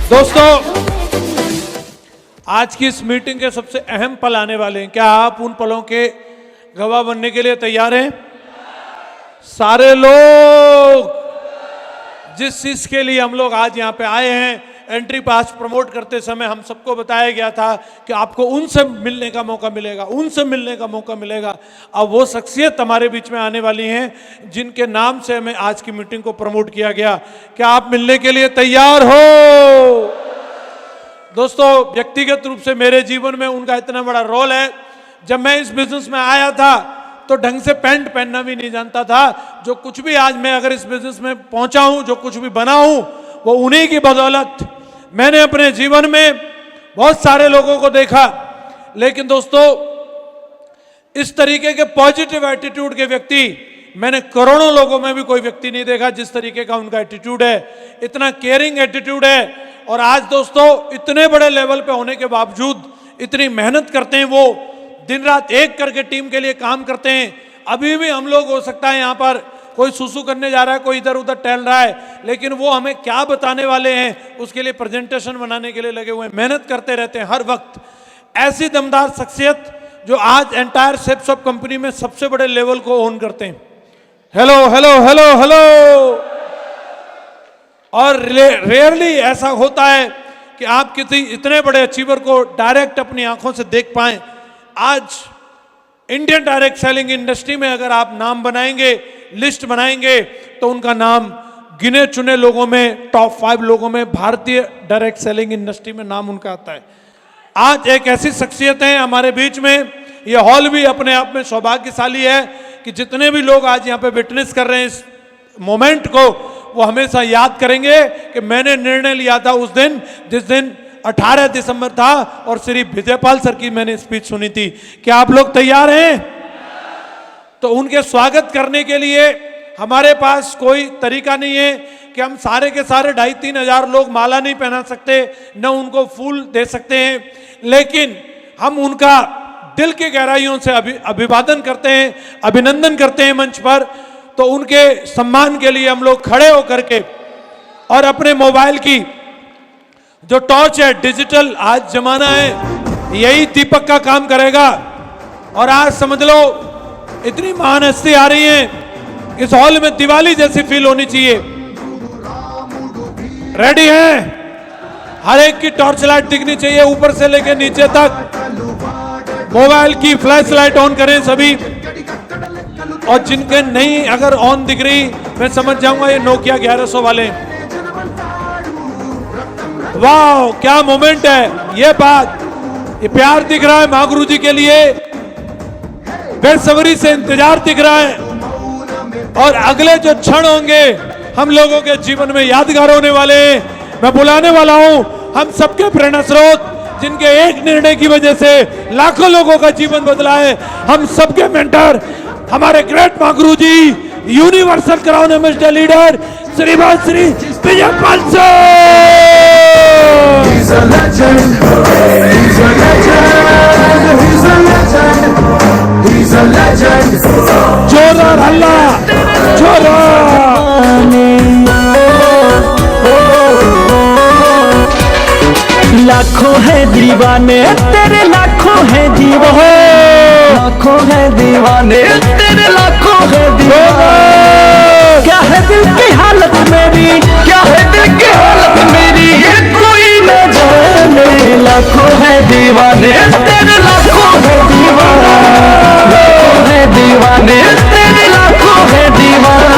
दोस्तों, आज की इस मीटिंग के सबसे अहम पल आने वाले हैं। क्या आप उन पलों के गवाह बनने के लिए तैयार हैं? सारे लोग, जिस चीज के लिए हम लोग आज यहाँ पे आए हैं, एंट्री पास प्रमोट करते समय हम सबको बताया गया था कि आपको उनसे मिलने का मौका मिलेगा, उनसे मिलने का मौका मिलेगा। अब वो शख्सियत हमारे बीच में आने वाली हैं जिनके नाम से हमें आज की मीटिंग को प्रमोट किया गया। क्या आप मिलने के लिए तैयार हो? दोस्तों, व्यक्तिगत रूप से मेरे जीवन में उनका इतना बड़ा रोल है। जब मैं इस बिजनेस में आया था तो ढंग से पैंट पहनना भी नहीं जानता था। जो कुछ भी आज मैं अगर इस बिजनेस में पहुंचा हूं, जो कुछ भी बना हूं, वो उन्हीं की बदौलत। मैंने अपने जीवन में बहुत सारे लोगों को देखा, लेकिन दोस्तों इस तरीके के पॉजिटिव एटीट्यूड के व्यक्ति मैंने करोड़ों लोगों में भी कोई व्यक्ति नहीं देखा जिस तरीके का उनका एटीट्यूड है। इतना केयरिंग एटीट्यूड है। और आज दोस्तों इतने बड़े लेवल पे होने के बावजूद इतनी मेहनत करते हैं, वो दिन रात एक करके टीम के लिए काम करते हैं। अभी भी हम लोग, हो सकता है यहाँ पर कोई सुसु करने जा रहा है, कोई इधर उधर टहल रहा है, लेकिन वो हमें क्या बताने वाले हैं उसके लिए प्रेजेंटेशन बनाने के लिए लगे हुए हैं, मेहनत करते रहते हैं हर वक्त। ऐसी दमदार शख्सियत जो आज एंटायर सेप्सॉप कंपनी में सबसे बड़े लेवल को ओन करते हैं। Hello hello hello hello. और रेयरली ऐसा होता है कि आप किसी इतने बड़े अचीवर को डायरेक्ट अपनी आंखों से देख पाएं। आज इंडियन डायरेक्ट सेलिंग इंडस्ट्री में अगर आप नाम बनाएंगे, लिस्ट बनाएंगे, तो उनका नाम गिने चुने लोगों में, टॉप 5 लोगों में भारतीय डायरेक्ट सेलिंग इंडस्ट्री में नाम उनका आता है। आज एक ऐसी शख्सियत है हमारे बीच में। यह हॉल भी अपने आप में सौभाग्यशाली है कि जितने भी लोग आज यहाँ पे विटनेस कर रहे हैं इस मोमेंट को, वो हमेशा याद करेंगे कि मैंने निर्णय लिया था उस दिन जिस दिन 18 दिसंबर था और श्री विजयपाल सर की मैंने स्पीच सुनी थी। क्या आप लोग तैयार हैं? तो उनके स्वागत करने के लिए हमारे पास कोई तरीका नहीं है कि हम सारे के सारे 2,500-3 हजार लोग माला नहीं पहना सकते, न उनको फूल दे सकते हैं, लेकिन हम उनका दिल की गहराइयों से अभिवादन करते हैं, अभिनंदन करते हैं मंच पर। तो उनके सम्मान के लिए हम लोग खड़े होकर के और अपने मोबाइल की जो टॉर्च है, डिजिटल आज जमाना है, यही दीपक का काम करेगा। और आज समझ लो इतनी महान हस्ती आ रही है, इस हॉल में दिवाली जैसी फील होनी चाहिए। रेडी है? हर एक की टॉर्च लाइट दिखनी चाहिए ऊपर से लेकर नीचे तक। मोबाइल की फ्लैश लाइट ऑन करें सभी, और जिनके नहीं अगर ऑन दिख रही, मैं समझ जाऊंगा ये नोकिया 1100 वाले। वाह, क्या मोमेंट है ये बात, ये प्यार दिख रहा है महागुरु जी के लिए, बेसब्री से इंतजार दिख रहा है। और अगले जो क्षण होंगे हम लोगों के जीवन में यादगार होने वाले हैं। मैं बुलाने वाला हूं हम सबके प्रेरणा स्रोत, जिनके एक निर्णय की वजह से लाखों लोगों का जीवन बदला है। हम सबके मेंटर, हमारे ग्रेट महागुरु जी, यूनिवर्सल क्राउन एम्बेसडर लीडर श्रीमान Shri Vijaypal sir. He's a legend, he's a legend, he's a legend, he's a legend. जोरदार हल्ला, जोरदार। लाखों है दीवाने तेरे, लाखों है दीवाने, लाखों है दीवाने तेरे, लाखों है दीवाने। क्या है दिल की हालत मेरी, क्या है दिल की हालत मेरी, ये कोई न जाने। लाखों है दीवाने तेरे, लाखों है दीवाने, लाखों है दीवाने तेरे, लाखों है दीवाने।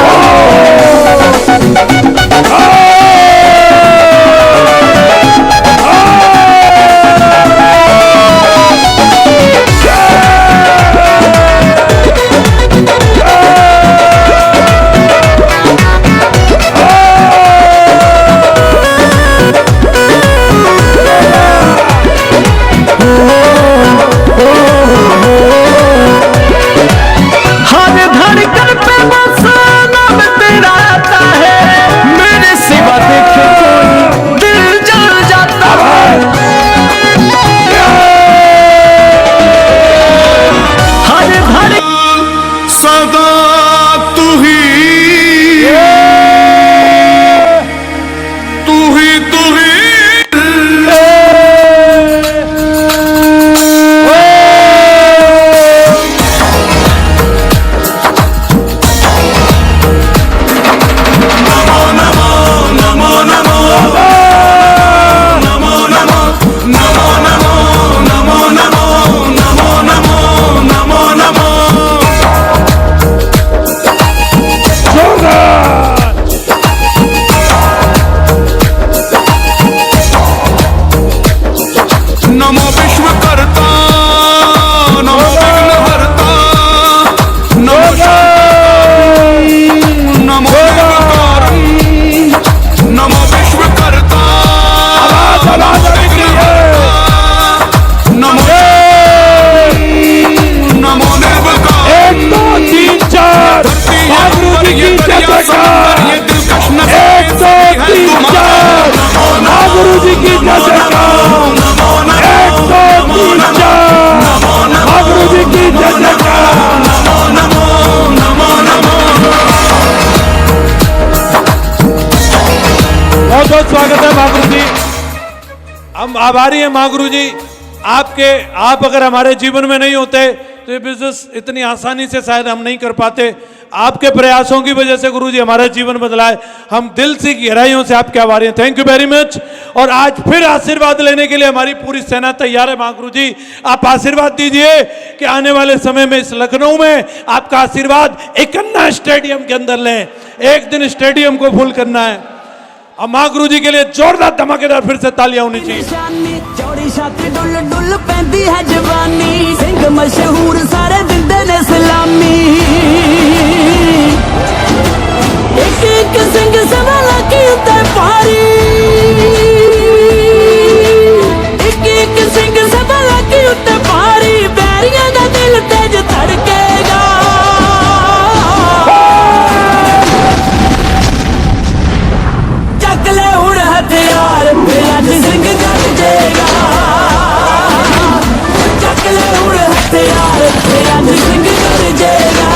जय जयकार, एक दो तीन चार, महागुरु जी की जय जयकार। बहुत बहुत स्वागत है महागुरु जी। हम आभारी हैं महागुरु जी आप अगर हमारे जीवन में नहीं होते तो ये बिजनेस इतनी आसानी से शायद हम नहीं कर पाते। आपके प्रयासों की वजह से गुरु जी हमारा जीवन बदला है। हम दिल से गहराइयों से आपके आभारी हैं। Thank you very much. और आज फिर आशीर्वाद लेने के लिए हमारी पूरी सेना तैयार है। महागुरु जी आप आशीर्वाद दीजिए कि आने वाले समय में इस लखनऊ में आपका आशीर्वाद एक अन्ना स्टेडियम के अंदर लें। एक दिन स्टेडियम को फुल करना है। और महागुरु जी के लिए जोरदार धमाकेदार फिर से तालियां होनी चाहिए। चौड़ी छाती डुल डुल पैंदी है जवानी, सिंह मशहूर सारे दिंदे ने सलामी। एक एक सिंह सवाला की उत्ते पारी, एक एक सिंह सवाला की उत्ते पारी, बैरियां दा दिल तेज धड़केगा। चक ले हुण हथियार अज सिंह गरजेगा, चक ले हुण हथियार अज सिंह गरजेगा,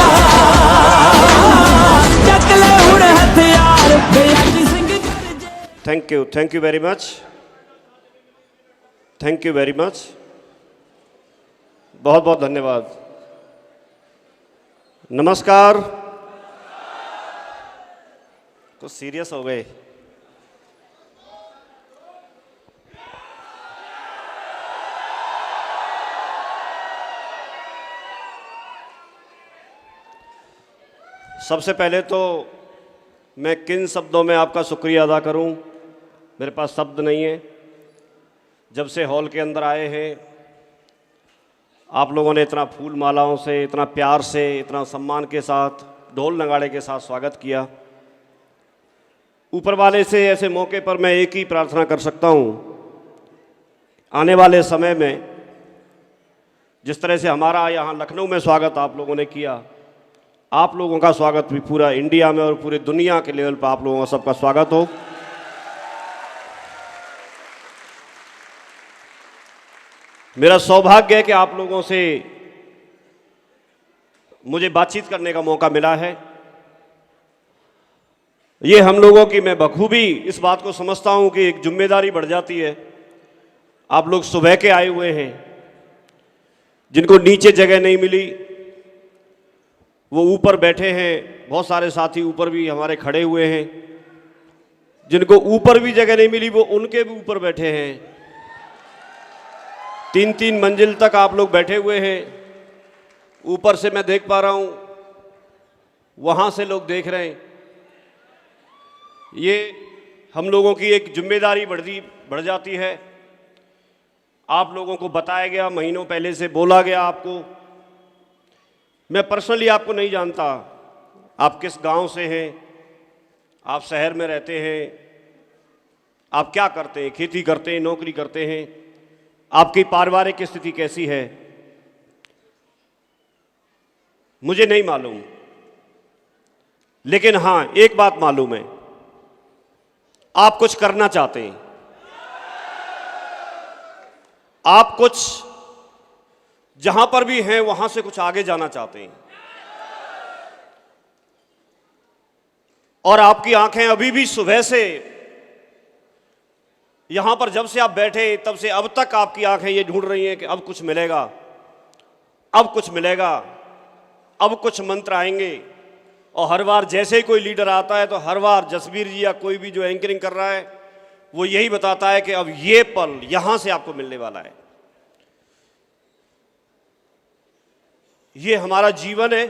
चक ले हुण हथियार अज सिंह गरजेगा। Thank you very much, thank you very much, बहुत बहुत धन्यवाद। नमस्कार। कुछ सीरियस हो गए। सबसे पहले तो मैं किन शब्दों में आपका शुक्रिया अदा करूं, मेरे पास शब्द नहीं है। जब से हॉल के अंदर आए हैं आप लोगों ने इतना फूल मालाओं से, इतना प्यार से, इतना सम्मान के साथ, ढोल नगाड़े के साथ स्वागत किया। ऊपर वाले से ऐसे मौके पर मैं एक ही प्रार्थना कर सकता हूं, आने वाले समय में जिस तरह से हमारा यहाँ लखनऊ में स्वागत आप लोगों ने किया, आप लोगों का स्वागत भी पूरा इंडिया में और पूरी दुनिया के लेवल पर आप लोगों का सबका स्वागत हो। मेरा सौभाग्य है कि आप लोगों से मुझे बातचीत करने का मौका मिला है। ये हम लोगों की, मैं बखूबी इस बात को समझता हूं कि एक जिम्मेदारी बढ़ जाती है। आप लोग सुबह के आए हुए हैं, जिनको नीचे जगह नहीं मिली वो ऊपर बैठे हैं। बहुत सारे साथी ऊपर भी हमारे खड़े हुए हैं। जिनको ऊपर भी जगह नहीं मिली वो उनके भी ऊपर बैठे हैं। 3-3 मंजिल तक आप लोग बैठे हुए हैं। ऊपर से मैं देख पा रहा हूं, वहां से लोग देख रहे हैं। ये हम लोगों की एक जिम्मेदारी बढ़ जाती है। आप लोगों को बताया गया, महीनों पहले से बोला गया आपको। मैं पर्सनली आपको नहीं जानता, आप किस गांव से हैं, आप शहर में रहते हैं, आप क्या करते हैं, खेती करते हैं, नौकरी करते हैं, आपकी पारिवारिक स्थिति कैसी है, मुझे नहीं मालूम। लेकिन हाँ, एक बात मालूम है, आप कुछ करना चाहते हैं। आप कुछ जहां पर भी हैं वहां से कुछ आगे जाना चाहते हैं। और आपकी आंखें अभी भी सुबह से यहां पर जब से आप बैठे तब से अब तक आपकी आंखें ये ढूंढ रही हैं कि अब कुछ मिलेगा, अब कुछ मिलेगा, अब कुछ मंत्र आएंगे। और हर बार जैसे ही कोई लीडर आता है तो हर बार जसबीर जी या कोई भी जो एंकरिंग कर रहा है वो यही बताता है कि अब ये पल यहां से आपको मिलने वाला है। ये हमारा जीवन है।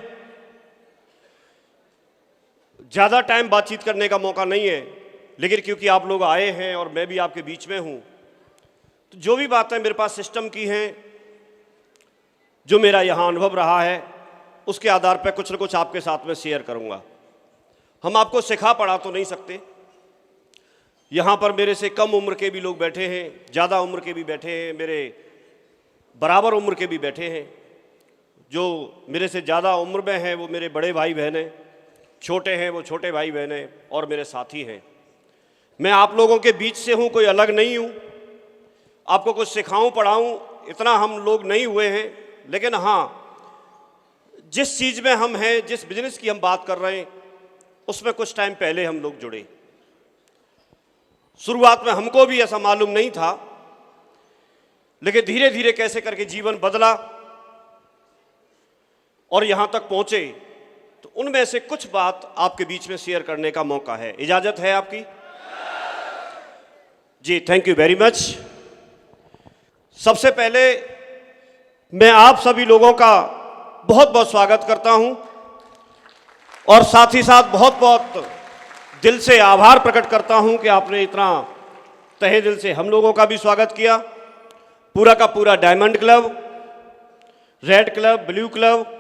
ज़्यादा टाइम बातचीत करने का मौका नहीं है, लेकिन क्योंकि आप लोग आए हैं और मैं भी आपके बीच में हूं, तो जो भी बातें मेरे पास सिस्टम की हैं, जो मेरा यहाँ अनुभव रहा है, उसके आधार पर कुछ न कुछ आपके साथ में शेयर करूँगा। हम आपको सिखा पढ़ा तो नहीं सकते। यहाँ पर मेरे से कम उम्र के भी लोग बैठे हैं, ज़्यादा उम्र के भी बैठे हैं, मेरे बराबर उम्र के भी बैठे हैं। जो मेरे से ज़्यादा उम्र में हैं वो मेरे बड़े भाई बहन हैं, छोटे हैं वो छोटे भाई बहन हैं और मेरे साथी हैं। मैं आप लोगों के बीच से हूँ, कोई अलग नहीं हूँ। आपको कुछ सिखाऊं पढ़ाऊं, इतना हम लोग नहीं हुए हैं, लेकिन हाँ, जिस चीज़ में हम हैं, जिस बिजनेस की हम बात कर रहे हैं, उसमें कुछ टाइम पहले हम लोग जुड़े। शुरुआत में हमको भी ऐसा मालूम नहीं था, लेकिन धीरे धीरे कैसे करके जीवन बदला और यहां तक पहुंचे। तो उनमें से कुछ बात आपके बीच में शेयर करने का मौका है। इजाजत है आपकी? जी, थैंक यू वेरी मच। सबसे पहले मैं आप सभी लोगों का बहुत बहुत स्वागत करता हूं और साथ ही साथ बहुत बहुत दिल से आभार प्रकट करता हूं कि आपने इतना तहे दिल से हम लोगों का भी स्वागत किया। पूरा का पूरा diamond club, red club, blue club,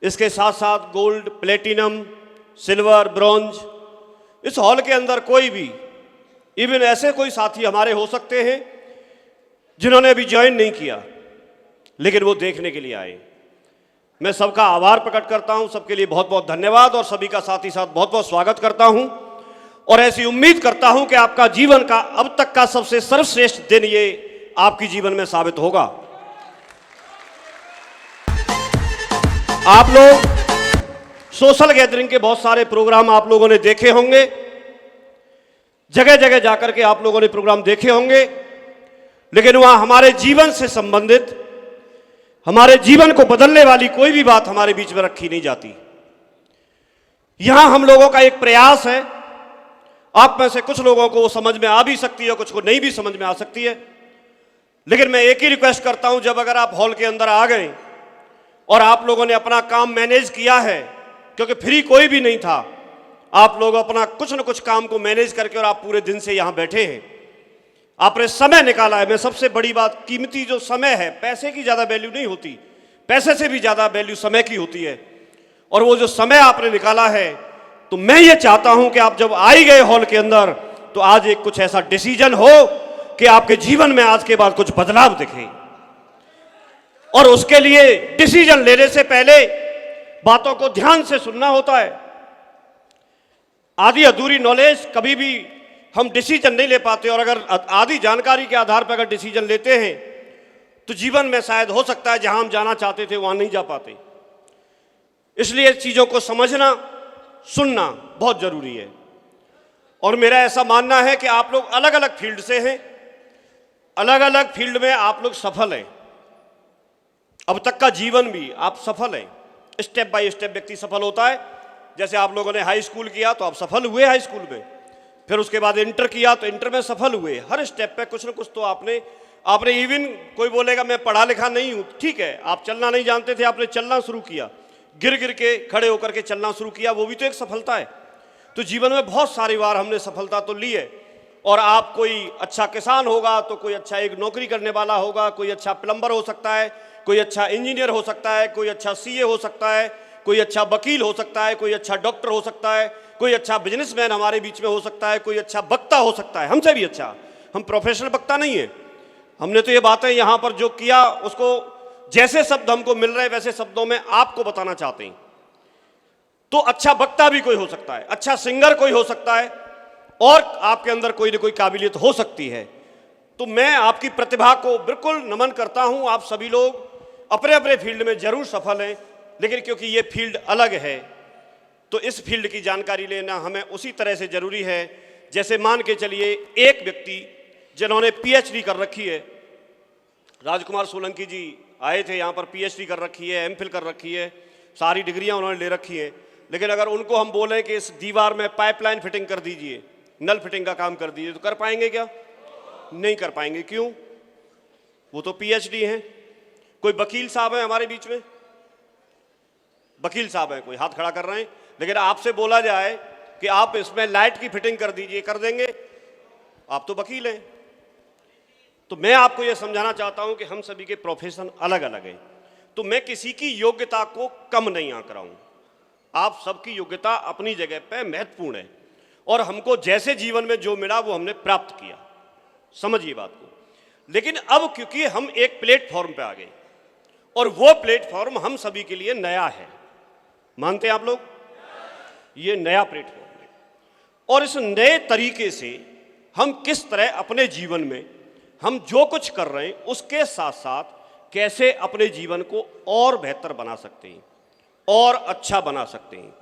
इसके साथ साथ गोल्ड, प्लेटिनम, सिल्वर, ब्रॉन्ज, इस हॉल के अंदर कोई भी, इवन ऐसे कोई साथी हमारे हो सकते हैं जिन्होंने अभी ज्वाइन नहीं किया, लेकिन वो देखने के लिए आए। मैं सबका आभार प्रकट करता हूं, सबके लिए बहुत बहुत धन्यवाद और सभी का साथ ही साथ बहुत बहुत स्वागत करता हूं और ऐसी उम्मीद करता हूं कि आपका जीवन का अब तक का सबसे सर्वश्रेष्ठ दिन ये आपकी जीवन में साबित होगा। आप लोग सोशल गैदरिंग के बहुत सारे प्रोग्राम आप लोगों ने देखे होंगे, जगह जगह जाकर के आप लोगों ने प्रोग्राम देखे होंगे, लेकिन वहां हमारे जीवन से संबंधित, हमारे जीवन को बदलने वाली कोई भी बात हमारे बीच में रखी नहीं जाती। यहां हम लोगों का एक प्रयास है, आप में से कुछ लोगों को वो समझ में आ भी सकती है, कुछ को नहीं भी समझ में आ सकती है, लेकिन मैं एक ही रिक्वेस्ट करता हूं, जब अगर आप हॉल के अंदर आ गए और आप लोगों ने अपना काम मैनेज किया है, क्योंकि फ्री कोई भी नहीं था, आप लोग अपना कुछ न कुछ काम को मैनेज करके और आप पूरे दिन से यहां बैठे हैं, आपने समय निकाला है। मैं सबसे बड़ी बात, कीमती जो समय है, पैसे की ज्यादा वैल्यू नहीं होती, पैसे से भी ज्यादा वैल्यू समय की होती है, और वो जो समय आपने निकाला है, तो मैं ये चाहता हूं कि आप जब आई गए हॉल के अंदर, तो आज एक कुछ ऐसा डिसीजन हो कि आपके जीवन में आज के बाद कुछ बदलाव दिखे। और उसके लिए डिसीजन लेने से पहले बातों को ध्यान से सुनना होता है। आधी अधूरी नॉलेज कभी भी हम डिसीजन नहीं ले पाते, और अगर आधी जानकारी के आधार पर अगर डिसीजन लेते हैं तो जीवन में शायद हो सकता है जहां हम जाना चाहते थे वहां नहीं जा पाते। इसलिए चीजों को समझना, सुनना बहुत जरूरी है। और मेरा ऐसा मानना है कि आप लोग अलग अलग फील्ड से हैं, अलग अलग फील्ड में आप लोग सफल हैं, अब तक का जीवन भी आप सफल हैं। स्टेप बाय स्टेप व्यक्ति सफल होता है। जैसे आप लोगों ने हाई स्कूल किया तो आप सफल हुए हाई स्कूल में, फिर उसके बाद इंटर किया तो इंटर में सफल हुए। हर स्टेप पे कुछ ना कुछ तो आपने इवन कोई बोलेगा मैं पढ़ा लिखा नहीं हूं, ठीक है, आप चलना नहीं जानते थे, आपने चलना शुरू किया, गिर गिर के खड़े होकर के चलना शुरू किया, वो भी तो एक सफलता है। तो जीवन में बहुत सारी बार हमने सफलता तो ली है। और आप कोई अच्छा किसान होगा तो कोई अच्छा एक नौकरी करने वाला होगा, कोई अच्छा प्लम्बर हो सकता है, कोई अच्छा इंजीनियर हो सकता है, कोई अच्छा सीए हो सकता है, कोई अच्छा वकील हो सकता है, कोई अच्छा डॉक्टर हो सकता है, कोई अच्छा बिजनेसमैन हमारे बीच में हो सकता है, कोई अच्छा वक्ता हो सकता है, हमसे भी अच्छा। हम प्रोफेशनल वक्ता नहीं है, हमने तो ये बातें यहाँ पर जो किया उसको जैसे शब्द हमको मिल रहे वैसे शब्दों में आपको बताना चाहते हैं। तो अच्छा वक्ता भी कोई हो सकता है, अच्छा सिंगर कोई हो सकता है, और आपके अंदर कोई ना कोई काबिलियत हो सकती है। तो मैं आपकी प्रतिभा को बिल्कुल नमन करता हूं। आप सभी लोग अपने अपने फील्ड में जरूर सफल हैं, लेकिन क्योंकि ये फील्ड अलग है तो इस फील्ड की जानकारी लेना हमें उसी तरह से जरूरी है जैसे मान के चलिए एक व्यक्ति जिन्होंने पीएचडी कर रखी है, राजकुमार सोलंकी जी आए थे यहाँ पर, पीएचडी कर रखी है, एमफिल कर रखी है, सारी डिग्रियां उन्होंने ले रखी हैं, लेकिन अगर उनको हम बोलें कि इस दीवार में पाइपलाइन फिटिंग कर दीजिए, नल फिटिंग का काम कर दीजिए, तो कर पाएंगे क्या? नहीं कर पाएंगे। क्यों? वो तो पीएचडी हैं। कोई वकील साहब है हमारे बीच में, वकील साहब है, कोई हाथ खड़ा कर रहे हैं, लेकिन आपसे बोला जाए कि आप इसमें लाइट की फिटिंग कर दीजिए, कर देंगे? आप तो वकील हैं। तो मैं आपको यह समझाना चाहता हूं कि हम सभी के प्रोफेशन अलग अलग हैं, तो मैं किसी की योग्यता को कम नहीं आंक रहा हूं। आप सबकी योग्यता अपनी जगह पे महत्वपूर्ण है, और हमको जैसे जीवन में जो मिला वो हमने प्राप्त किया, समझिए बात को। लेकिन अब क्योंकि हम एक प्लेटफॉर्म पे आ गए, और वो प्लेटफॉर्म हम सभी के लिए नया है, मानते हैं आप लोग? ये नया प्लेटफॉर्म है, और इस नए तरीके से हम किस तरह अपने जीवन में हम जो कुछ कर रहे हैं उसके साथ साथ कैसे अपने जीवन को और बेहतर बना सकते हैं और अच्छा बना सकते हैं।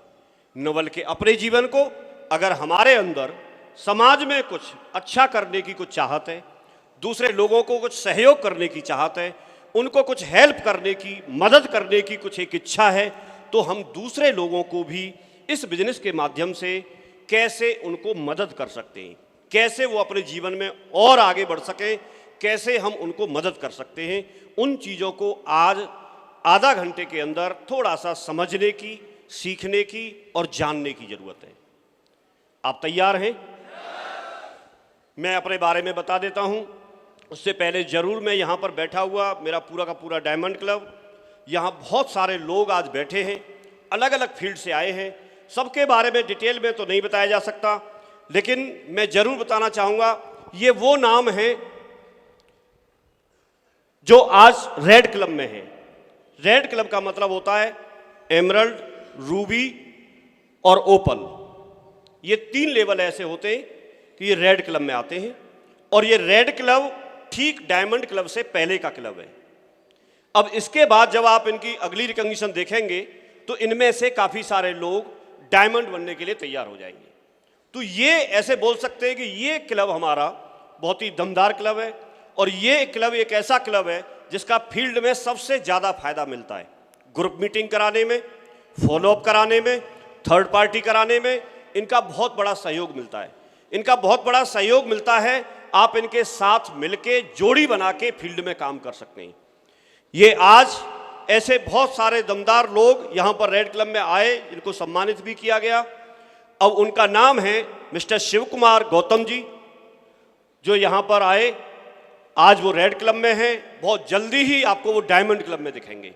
न बल्कि अपने जीवन को, अगर हमारे अंदर समाज में कुछ अच्छा करने की कुछ चाहत है, दूसरे लोगों को कुछ सहयोग करने की चाहत है, उनको कुछ हेल्प करने की, मदद करने की कुछ एक इच्छा है, तो हम दूसरे लोगों को भी इस बिजनेस के माध्यम से कैसे उनको मदद कर सकते हैं, कैसे वो अपने जीवन में और आगे बढ़ सकें, कैसे हम उनको मदद कर सकते हैं, उन चीज़ों को आज आधा घंटे के अंदर थोड़ा सा समझने की, सीखने की और जानने की ज़रूरत है। आप तैयार हैं? मैं अपने बारे में बता देता हूं। उससे पहले ज़रूर मैं यहाँ पर बैठा हुआ, मेरा पूरा का पूरा डायमंड क्लब, यहाँ बहुत सारे लोग आज बैठे हैं, अलग अलग फील्ड से आए हैं। सबके बारे में डिटेल में तो नहीं बताया जा सकता, लेकिन मैं ज़रूर बताना चाहूँगा, ये वो नाम हैं जो आज रेड क्लब में हैं। रेड क्लब का मतलब होता है एमरल्ड, रूबी और ओपल। ये 3 लेवल ऐसे होते हैं कि ये रेड क्लब में आते हैं, और ये रेड क्लब ठीक डायमंड क्लब से पहले का क्लब है। अब इसके बाद जब आप इनकी अगली रिकॉग्निशन देखेंगे तो इनमें से काफ़ी सारे लोग डायमंड बनने के लिए तैयार हो जाएंगे। तो ये ऐसे बोल सकते हैं कि ये क्लब हमारा बहुत ही दमदार क्लब है, और ये क्लब एक ऐसा क्लब है जिसका फील्ड में सबसे ज़्यादा फायदा मिलता है। ग्रुप मीटिंग कराने में, फॉलोअप कराने में, थर्ड पार्टी कराने में इनका बहुत बड़ा सहयोग मिलता है। इनका बहुत बड़ा सहयोग मिलता है, आप इनके साथ मिलके जोड़ी बना के फील्ड में काम कर सकते हैं। ये आज ऐसे बहुत सारे दमदार लोग यहाँ पर रेड क्लब में आए, इनको सम्मानित भी किया गया। अब उनका नाम है मिस्टर शिव कुमार गौतम जी, जो यहाँ पर आए, आज वो रेड क्लब में हैं। बहुत जल्दी ही आपको वो डायमंड क्लब में दिखेंगे।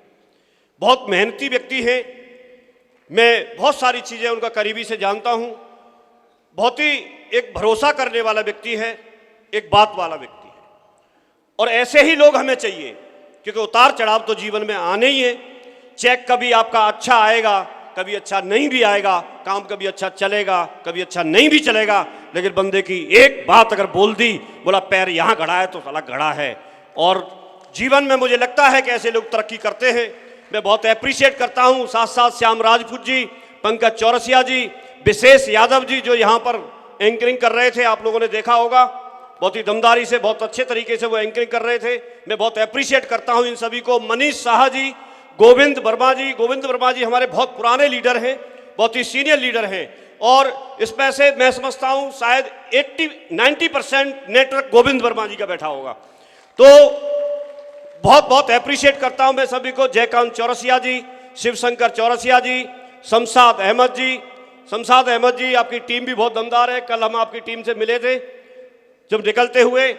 बहुत मेहनती व्यक्ति हैं, मैं बहुत सारी चीज़ें उनका करीबी से जानता हूँ। बहुत ही एक भरोसा करने वाला व्यक्ति है, एक बात वाला व्यक्ति है, और ऐसे ही लोग हमें चाहिए, क्योंकि उतार चढ़ाव तो जीवन में आने ही है। चेक कभी आपका अच्छा आएगा, कभी अच्छा नहीं भी आएगा, काम कभी अच्छा चलेगा, कभी अच्छा नहीं भी चलेगा, लेकिन बंदे की एक बात अगर बोल दी, बोला पैर यहाँ गड़ा है तो साला गड़ा है। और जीवन में मुझे लगता है कि ऐसे लोग तरक्की करते हैं। मैं बहुत अप्रिशिएट करता हूँ, साथ साथ श्याम राजपूत जी, पंकज चौरसिया जी, विशेष यादव जी, जो यहाँ पर एंकरिंग कर रहे थे, आप लोगों ने देखा होगा, बहुत ही दमदारी से, बहुत अच्छे तरीके से वो एंकरिंग कर रहे थे। मैं बहुत अप्रिशिएट करता हूँ इन सभी को। मनीष शाह जी, गोविंद वर्मा जी हमारे बहुत पुराने लीडर हैं, बहुत ही सीनियर लीडर हैं, और इसमें से मैं समझता हूँ शायद 80-90% नेटवर्क गोविंद वर्मा जी का बैठा होगा। तो बहुत बहुत अप्रिशिएट करता हूँ मैं सभी को। जयकांत चौरसिया जी, शिवशंकर चौरसिया जी, शमशाद अहमद जी, आपकी टीम भी बहुत दमदार है। कल हम आपकी टीम से मिले थे जब निकलते हुए,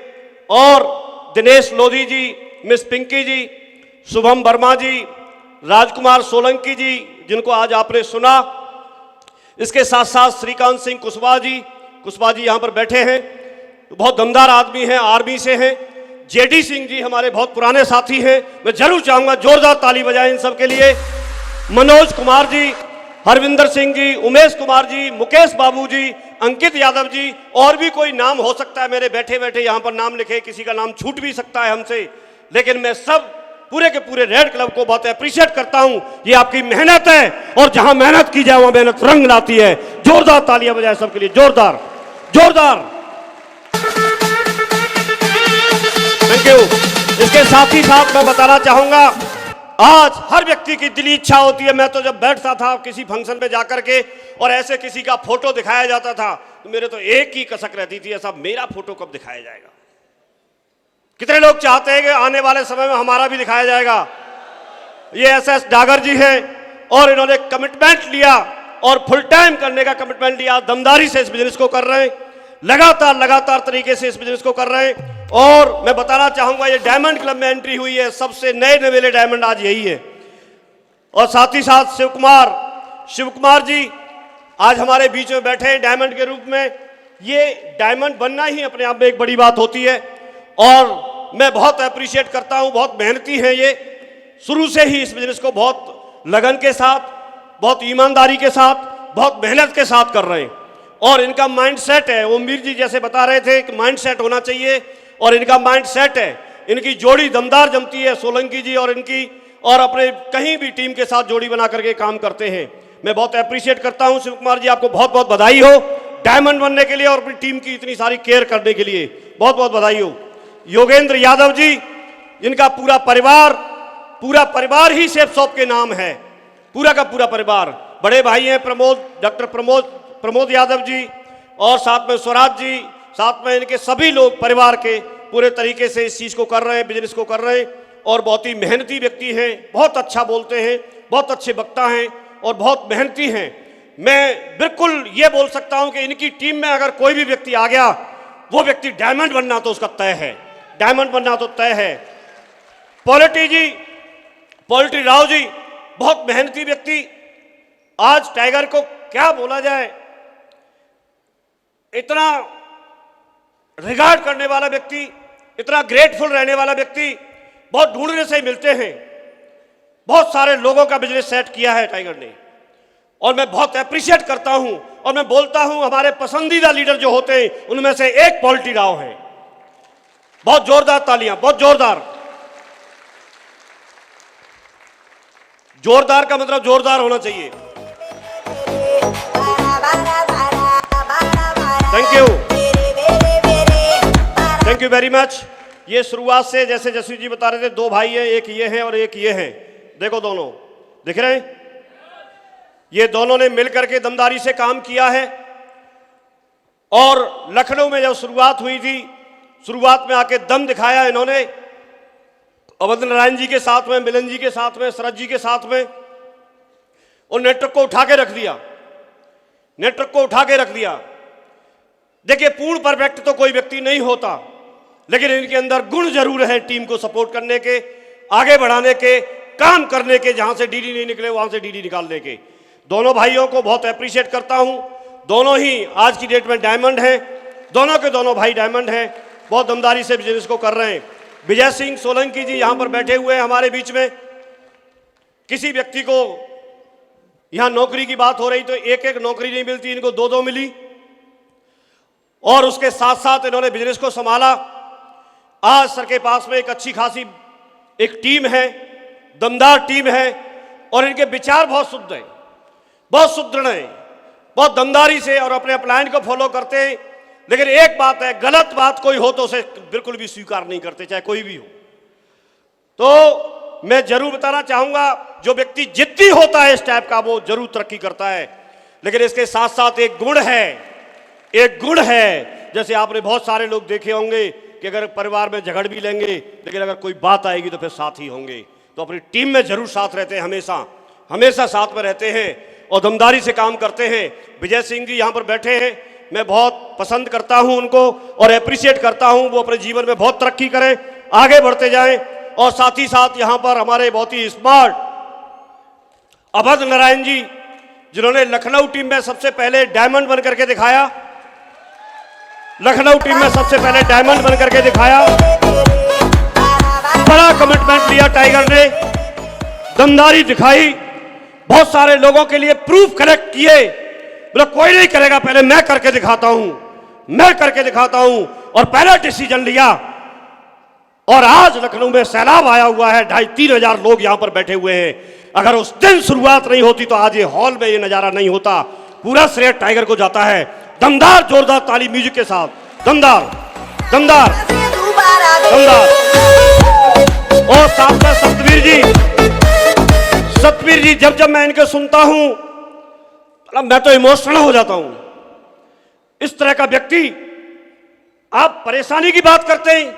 और दिनेश लोधी जी, मिस पिंकी जी, शुभम वर्मा जी, राजकुमार सोलंकी जी, जिनको आज आपने सुना। इसके साथ साथ श्रीकांत सिंह कुशवाहा जी यहाँ पर बैठे हैं, बहुत दमदार आदमी हैं, आर्मी से हैं। जेडी सिंह जी हमारे बहुत पुराने साथी हैं, मैं जरूर चाहूँगा जोरदार ताली बजाएं इन सब के लिए। मनोज कुमार जी, हरविंदर सिंह जी, उमेश कुमार जी, मुकेश बाबू जी, अंकित यादव जी, और भी कोई नाम हो सकता है, मेरे बैठे बैठे यहाँ पर नाम लिखे, किसी का नाम छूट भी सकता है हमसे, लेकिन मैं सब पूरे के पूरे रेड क्लब को बहुत अप्रिशिएट करता हूं। ये आपकी मेहनत है, और जहां मेहनत की जाए वहां मेहनत रंग लाती है। जोरदार तालियां बजाएं सबके लिए, जोरदार। Thank you. इसके साथ ही साथ मैं बताना चाहूंगा, आज हर व्यक्ति की दिली इच्छा होती है। मैं तो जब बैठता था किसी फंक्शन पे जाकर के और ऐसे किसी का फोटो दिखाया जाता था, तो मेरे तो एक ही कसक रहती थी, ऐसा मेरा फोटो कब दिखाया जाएगा। कितने लोग चाहते हैं कि आने वाले समय में हमारा भी दिखाया जाएगा। ये एसएस डागर जी हैं, और इन्होंने कमिटमेंट लिया और फुल टाइम करने का कमिटमेंट लिया, दमदारी से इस बिजनेस को कर रहे हैं, लगातार तरीके से इस बिजनेस को कर रहे हैं। और मैं बताना चाहूंगा, ये डायमंड क्लब में एंट्री हुई है, सबसे नए नवेले डायमंड आज यही है। और साथ ही साथ शिव कुमार जी आज हमारे बीच में बैठे हैं डायमंड के रूप में। ये डायमंड बनना ही अपने आप में एक बड़ी बात होती है, और मैं बहुत अप्रिशिएट करता हूं। बहुत मेहनती हैं ये, शुरू से ही इस बिजनेस को बहुत लगन के साथ, बहुत ईमानदारी के साथ, बहुत मेहनत के साथ कर रहे हैं। और इनका माइंडसेट है, ओमवीर जी जैसे बता रहे थे, कि माइंडसेट होना चाहिए। और इनका माइंड सेट है, इनकी जोड़ी दमदार जमती है, सोलंकी जी और इनकी, और अपने कहीं भी टीम के साथ जोड़ी बना करके काम करते हैं। मैं बहुत अप्रिशिएट करता हूं शिव कुमार जी, आपको बहुत बहुत बधाई हो डायमंड बनने के लिए और अपनी टीम की इतनी सारी केयर करने के लिए, बहुत बहुत बधाई हो। योगेंद्र यादव जी, इनका पूरा परिवार ही शेफ शॉप के नाम है, पूरा का पूरा परिवार। बड़े भाई हैं डॉक्टर प्रमोद यादव जी, और साथ में स्वराज जी, साथ में इनके सभी लोग परिवार के पूरे तरीके से इस चीज को कर रहे हैं, बिजनेस को कर रहे हैं, और बहुत ही मेहनती व्यक्ति हैं, बहुत अच्छा बोलते हैं, बहुत अच्छे वक्ता हैं और बहुत मेहनती हैं। मैं बिल्कुल ये बोल सकता हूं कि इनकी टीम में अगर कोई भी व्यक्ति आ गया, वो व्यक्ति डायमंड बनना तो उसका तय है, डायमंड बनना तो तय है। पॉलिटी राव जी, बहुत मेहनती व्यक्ति। आज टाइगर को क्या बोला जाए, इतना रिगार्ड करने वाला व्यक्ति, इतना ग्रेटफुल रहने वाला व्यक्ति बहुत ढूंढने से ही मिलते हैं। बहुत सारे लोगों का बिजनेस सेट किया है टाइगर ने, और मैं बहुत अप्रिशिएट करता हूं, और मैं बोलता हूं हमारे पसंदीदा लीडर जो होते हैं उनमें से एक पॉलिटी राव है। बहुत जोरदार तालियां, बहुत जोरदार। जोरदार का मतलब जोरदार होना चाहिए। Thank you very much. ये शुरुआत से जैसे जसवीर जी बता रहे थे, दो भाई हैं, एक ये हैं और एक ये हैं। देखो दोनों दिख रहे हैं, ये दोनों ने मिलकर के दमदारी से काम किया है। और लखनऊ में जब शुरुआत हुई थी, शुरुआत में आके दम दिखाया इन्होंने, अवध नारायण जी के साथ में, मिलन जी के साथ में, शरद जी के साथ में, और नेटवर्क को उठा के रख दिया, नेटवर्क को उठा के रख दिया। देखिए, पूर्ण परफेक्ट तो कोई व्यक्ति नहीं होता, लेकिन इनके अंदर गुण जरूर है टीम को सपोर्ट करने के, आगे बढ़ाने के, काम करने के, जहां से डीडी नहीं निकले वहां से डीडी निकालने के। दोनों भाइयों को बहुत अप्रिशिएट करता हूं, दोनों ही आज की डेट में डायमंड हैं, दोनों के दोनों भाई डायमंड हैं, बहुत दमदारी से बिजनेस को कर रहे हैं। विजय सिंह सोलंकी जी यहां पर बैठे हुए हैं हमारे बीच में। किसी व्यक्ति को यहां नौकरी की बात हो रही तो एक एक नौकरी नहीं मिलती, इनको दो दो मिली, और उसके साथ साथ इन्होंने बिजनेस को संभाला। आज सर के पास में एक अच्छी खासी एक टीम है, दमदार टीम है, और इनके विचार बहुत शुद्ध हैं, बहुत सुदृढ़ हैं, बहुत दमदारी से और अपने प्लान को फॉलो करते हैं। लेकिन एक बात है, गलत बात कोई हो तो उसे बिल्कुल भी स्वीकार नहीं करते, चाहे कोई भी हो। तो मैं जरूर बताना चाहूंगा, जो व्यक्ति जिद्दी होता है इस टाइप का, वो जरूर तरक्की करता है। लेकिन इसके साथ साथ एक गुण है, जैसे आपने बहुत सारे लोग देखे होंगे कि अगर परिवार में झगड़ भी लेंगे, लेकिन अगर कोई बात आएगी तो फिर साथ ही होंगे। तो अपनी टीम में जरूर साथ रहते हैं, हमेशा साथ में रहते हैं और दमदारी से काम करते हैं। विजय सिंह जी यहाँ पर बैठे हैं, मैं बहुत पसंद करता हूं उनको और अप्रिशिएट करता हूं। वो अपने जीवन में बहुत तरक्की करें, आगे बढ़ते जाएं। और साथ ही साथ यहां पर हमारे बहुत ही स्मार्ट अवध नारायण जी, जिन्होंने लखनऊ टीम में सबसे पहले डायमंड बन करके दिखाया, लखनऊ टीम में सबसे पहले डायमंड बन करके दिखाया। बड़ा कमिटमेंट लिया टाइगर ने, दमदारी दिखाई, बहुत सारे लोगों के लिए प्रूफ कलेक्ट किए। मतलब कोई नहीं करेगा, पहले मैं करके दिखाता हूं, मैं करके दिखाता हूं, और पहला डिसीजन लिया। और आज लखनऊ में सैलाब आया हुआ है, 2,500-3 हजार लोग यहां पर बैठे हुए हैं। अगर उस दिन शुरुआत नहीं होती तो आज ये हॉल में ये नजारा नहीं होता। पूरा श्रेय टाइगर को जाता है। दमदार जोरदार ताली म्यूजिक के साथ, दमदार दमदार दमदार। और साथ में सतवीर जी, जब मैं इनके सुनता हूं मैं तो इमोशनल हो जाता हूं। इस तरह का व्यक्ति, आप परेशानी की बात करते हैं,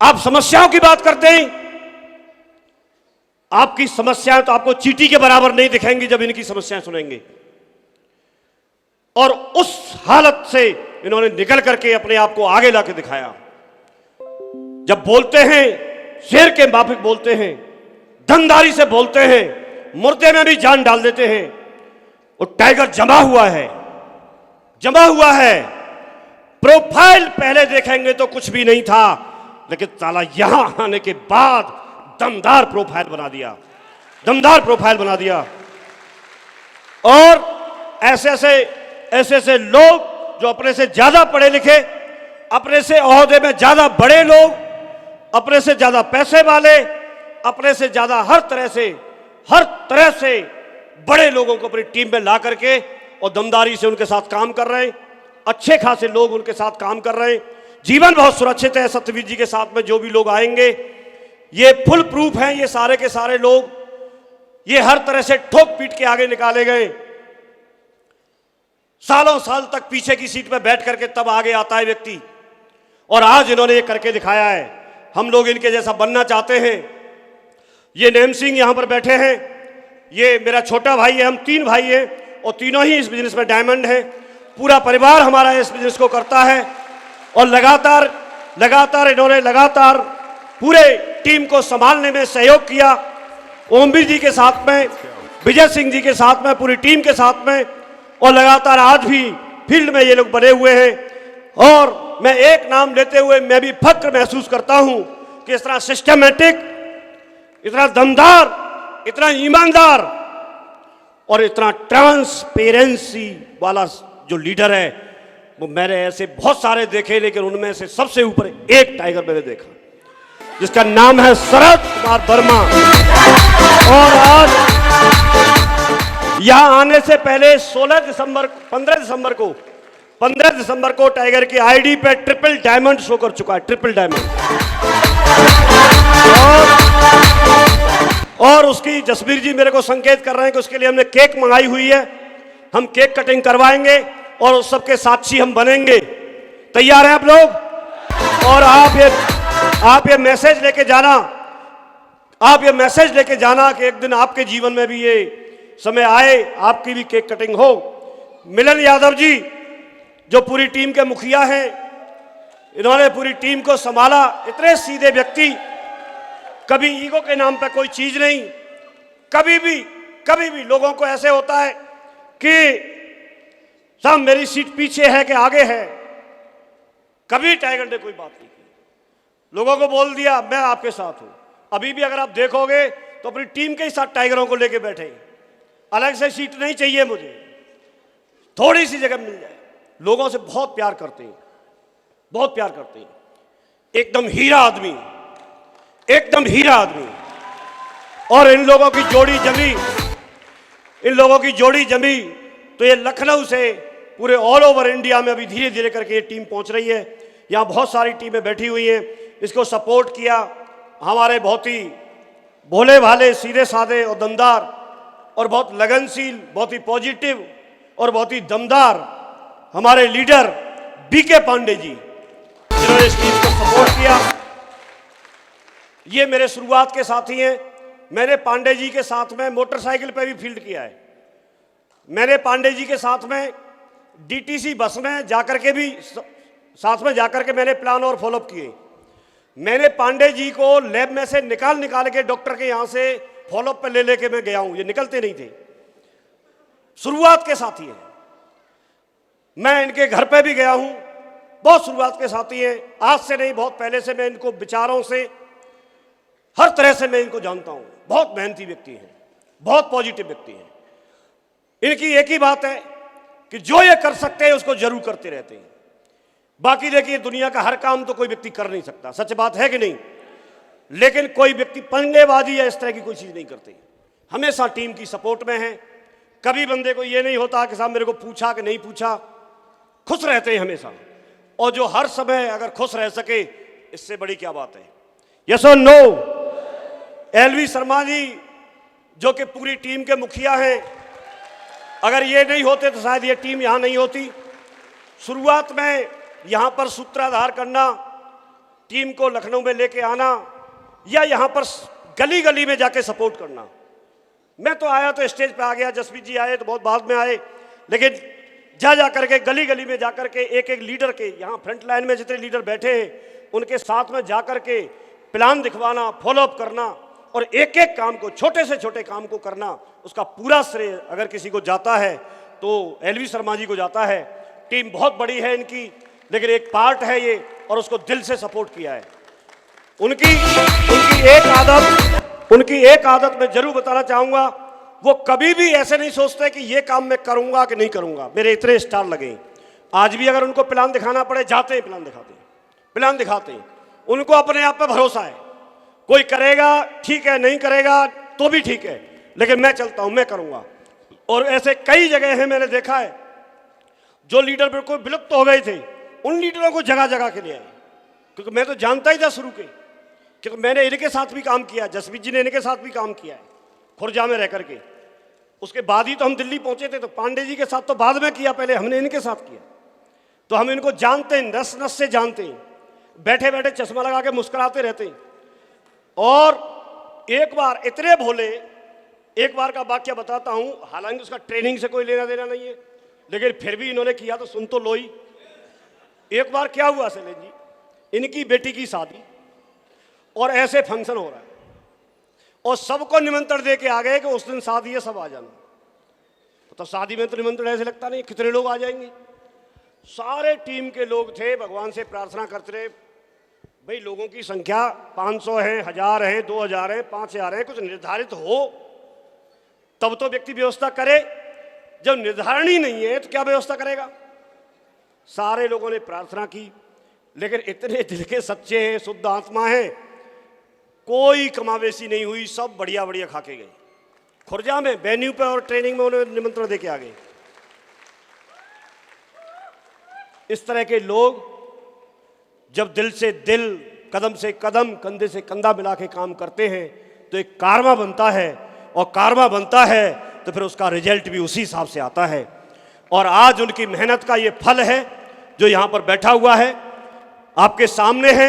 आप समस्याओं की बात करते हैं, आपकी समस्याएं तो आपको चींटी के बराबर नहीं दिखेंगी जब इनकी समस्याएं सुनेंगे। और उस हालत से इन्होंने निकल करके अपने आप को आगे लाके दिखाया। जब बोलते हैं शेर के माफिक बोलते हैं, दमदारी से बोलते हैं, मुर्दे में भी जान डाल देते हैं। वो टाइगर जमा हुआ है। प्रोफाइल पहले देखेंगे तो कुछ भी नहीं था, लेकिन साला यहां आने के बाद दमदार प्रोफाइल बना दिया। और ऐसे लोग जो अपने से ज्यादा पढ़े लिखे अपने से ओहदे में ज्यादा बड़े लोग, अपने से ज्यादा पैसे वाले, अपने से ज्यादा हर तरह से बड़े लोगों को अपनी टीम में ला करके और दमदारी से उनके साथ काम कर रहे हैं। अच्छे खासे लोग उनके साथ काम कर रहे हैं। जीवन बहुत सुरक्षित है सत्यवीर जी के साथ में। जो भी लोग आएंगे ये फुल प्रूफ हैं, ये सारे के सारे लोग, ये हर तरह से ठोक पीट के आगे निकाले गए। सालों साल तक पीछे की सीट में बैठ करके तब आगे आता है व्यक्ति, और आज इन्होंने ये करके दिखाया है। हम लोग इनके जैसा बनना चाहते हैं। ये नेम सिंह यहां पर बैठे हैं, ये मेरा छोटा भाई है। हम 3 भाई हैं और तीनों ही इस बिजनेस में डायमंड हैं। पूरा परिवार हमारा इस बिजनेस को करता है और लगातार इन्होंने पूरे टीम को संभालने में सहयोग किया। ओमवीर जी के साथ में, विजय सिंह जी के साथ में, पूरी टीम के साथ में, और लगातार आज भी फील्ड में ये लोग बने हुए हैं। और मैं एक नाम लेते हुए मैं भी फक्र महसूस करता हूं कि इस तरह सिस्टमैटिक, इतना दमदार, इतना ईमानदार और इतना ट्रांसपेरेंसी वाला जो लीडर है, वो मैंने ऐसे बहुत सारे देखे, लेकिन उनमें से सबसे ऊपर एक टाइगर मैंने देखा जिसका नाम है शरद कुमार वर्मा। और आज यहां आने से पहले 15 दिसंबर को टाइगर की आईडी पे ट्रिपल डायमंड शो कर चुका है, ट्रिपल डायमंड। और उसकी जसबीर जी मेरे को संकेत कर रहे हैं कि उसके लिए हमने केक मंगाई हुई है। हम केक कटिंग करवाएंगे और उस सबके साक्षी हम बनेंगे। तैयार हैं आप लोग? और आप ये मैसेज लेके जाना कि एक दिन आपके जीवन में भी ये समय आए, आपकी भी केक कटिंग हो। मिलन यादव जी जो पूरी टीम के मुखिया हैं, इन्होंने पूरी टीम को संभाला। इतने सीधे व्यक्ति, कभी ईगो के नाम पे कोई चीज नहीं। कभी भी लोगों को ऐसे होता है कि साहब मेरी सीट पीछे है कि आगे है। कभी टाइगर ने कोई बात नहीं की, लोगों को बोल दिया मैं आपके साथ हूं। अभी भी अगर आप देखोगे तो अपनी टीम के ही साथ टाइगरों को लेके बैठे। अलग से सीट नहीं चाहिए मुझे, थोड़ी सी जगह मिल जाए। लोगों से बहुत प्यार करते हैं, बहुत प्यार करते हैं। एकदम हीरा आदमी, एकदम हीरा आदमी। और इन लोगों की जोड़ी जमी तो ये लखनऊ से पूरे ऑल ओवर इंडिया में अभी धीरे धीरे करके ये टीम पहुंच रही है। यहाँ बहुत सारी टीमें बैठी हुई हैं, इसको सपोर्ट किया हमारे बहुत ही भोले भाले, सीधे साधे और दमदार और बहुत लगनशील, बहुत ही पॉजिटिव और बहुत ही दमदार हमारे लीडर बीके पांडे जी, जिन्होंने इस टीम को सपोर्ट किया। ये मेरे शुरुआत के साथी हैं। मैंने पांडे जी के साथ में मोटरसाइकिल पे भी फील्ड किया है। मैंने पांडे जी के साथ में डीटीसी बस में जाकर के भी साथ में जाकर के मैंने प्लान और फॉलोअप किए। मैंने पांडे जी को लैब में से निकाल के डॉक्टर के यहां से फॉलोअप पे ले लेके मैं गया हूं। ये निकलते नहीं थे, शुरुआत के साथी हैं। मैं इनके घर पे भी गया हूं, बहुत शुरुआत के साथी हैं। आज से नहीं, बहुत पहले से मैं इनको विचारों से, हर तरह से मैं इनको जानता हूं। बहुत मेहनती व्यक्ति हैं, बहुत पॉजिटिव व्यक्ति हैं। इनकी एक ही बात है कि जो ये कर सकते हैं उसको जरूर करते रहते हैं। बाकी देखिए, दुनिया का हर काम तो कोई व्यक्ति कर नहीं सकता, सच बात है कि नहीं? लेकिन कोई व्यक्ति पंगेबाजी या इस तरह की कोई चीज नहीं करते, हमेशा टीम की सपोर्ट में है। कभी बंदे को ये नहीं होता कि साहब मेरे को पूछा कि नहीं पूछा, खुश रहते हैं हमेशा। और जो हर समय अगर खुश रह सके, इससे बड़ी क्या बात है? यस और नो? एलवी शर्मा जी जो कि पूरी टीम के मुखिया हैं, अगर ये नहीं होते तो शायद ये टीम यहां नहीं होती। शुरुआत में यहां पर सूत्राधार करना, टीम को लखनऊ में लेके आना, या यहां पर गली गली में जाके सपोर्ट करना। मैं तो आया तो स्टेज पे आ गया, जसवीर जी आए तो बहुत बाद में आए, लेकिन जा करके गली गली में जाकर के एक लीडर के, यहाँ फ्रंट लाइन में जितने लीडर बैठे हैं उनके साथ में जाकर के प्लान दिखवाना, फॉलोअप करना और एक एक काम को, छोटे से छोटे काम को करना, उसका पूरा श्रेय अगर किसी को जाता है तो एलवी शर्मा जी को जाता है। टीम बहुत बड़ी है इनकी, लेकिन एक पार्ट है ये, और उसको दिल से सपोर्ट किया है। उनकी एक आदत मैं जरूर बताना चाहूंगा, वो कभी भी ऐसे नहीं सोचते कि ये काम मैं करूंगा कि नहीं करूंगा। मेरे इतने स्टार लगे, आज भी अगर उनको प्लान दिखाना पड़े जाते हैं, प्लान दिखाते हैं। प्लान दिखाते हैं, उनको अपने आप पे भरोसा है, कोई करेगा ठीक है, नहीं करेगा तो भी ठीक है, लेकिन मैं चलता हूं, मैं करूंगा। और ऐसे कई जगह हैं मैंने देखा है, जो लीडर बिल्कुल विलुप्त हो गए थे, उन लीडरों को जगह जगह के लिए आए, क्योंकि मैं तो जानता ही था शुरू के, क्योंकि मैंने इनके साथ भी काम किया, जसवीर जी ने इनके साथ भी काम किया है खुर्जा में रह करके। उसके बाद ही तो हम दिल्ली पहुंचे थे, तो पांडे जी के साथ तो बाद में किया, पहले हमने इनके साथ किया। तो हम इनको जानते हैं, नस नस से जानते हैं, बैठे बैठे चश्मा लगा के मुस्कुराते रहते हैं। और एक बार इतने भोले, एक बार का वाक्य बताता हूं, हालांकि उसका ट्रेनिंग से कोई लेना देना नहीं है, लेकिन फिर भी इन्होंने किया तो सुन तो लो ही। एक बार क्या हुआ शैलेश जी, इनकी बेटी की शादी और ऐसे फंक्शन हो रहा है, और सबको निमंत्रण दे के आ गए कि उस दिन शादी है, सब आ जाना। तो शादी में तो निमंत्रण ऐसे लगता नहीं, कितने लोग आ जाएंगे। सारे टीम के लोग थे, भगवान से प्रार्थना करते रहे, भाई लोगों की संख्या 500 है, 1000 है, 2000 है, 5000 है, कुछ निर्धारित हो तब तो व्यक्ति व्यवस्था करे। जब निर्धारण ही नहीं है तो क्या व्यवस्था करेगा। सारे लोगों ने प्रार्थना की, लेकिन इतने दिल के सच्चे हैं, शुद्ध आत्मा है, कोई कमावेशी नहीं हुई, सब बढ़िया बढ़िया खा के गए। खुर्जा में वेन्यू पे और ट्रेनिंग में उन्हें निमंत्रण देके आ गए। इस तरह के लोग जब दिल से दिल, कदम से कदम, कंधे से कंधा मिला के काम करते हैं तो एक कारवा बनता है, और कारवा बनता है तो फिर उसका रिजल्ट भी उसी हिसाब से आता है। और आज उनकी मेहनत का ये फल है जो यहाँ पर बैठा हुआ है, आपके सामने है,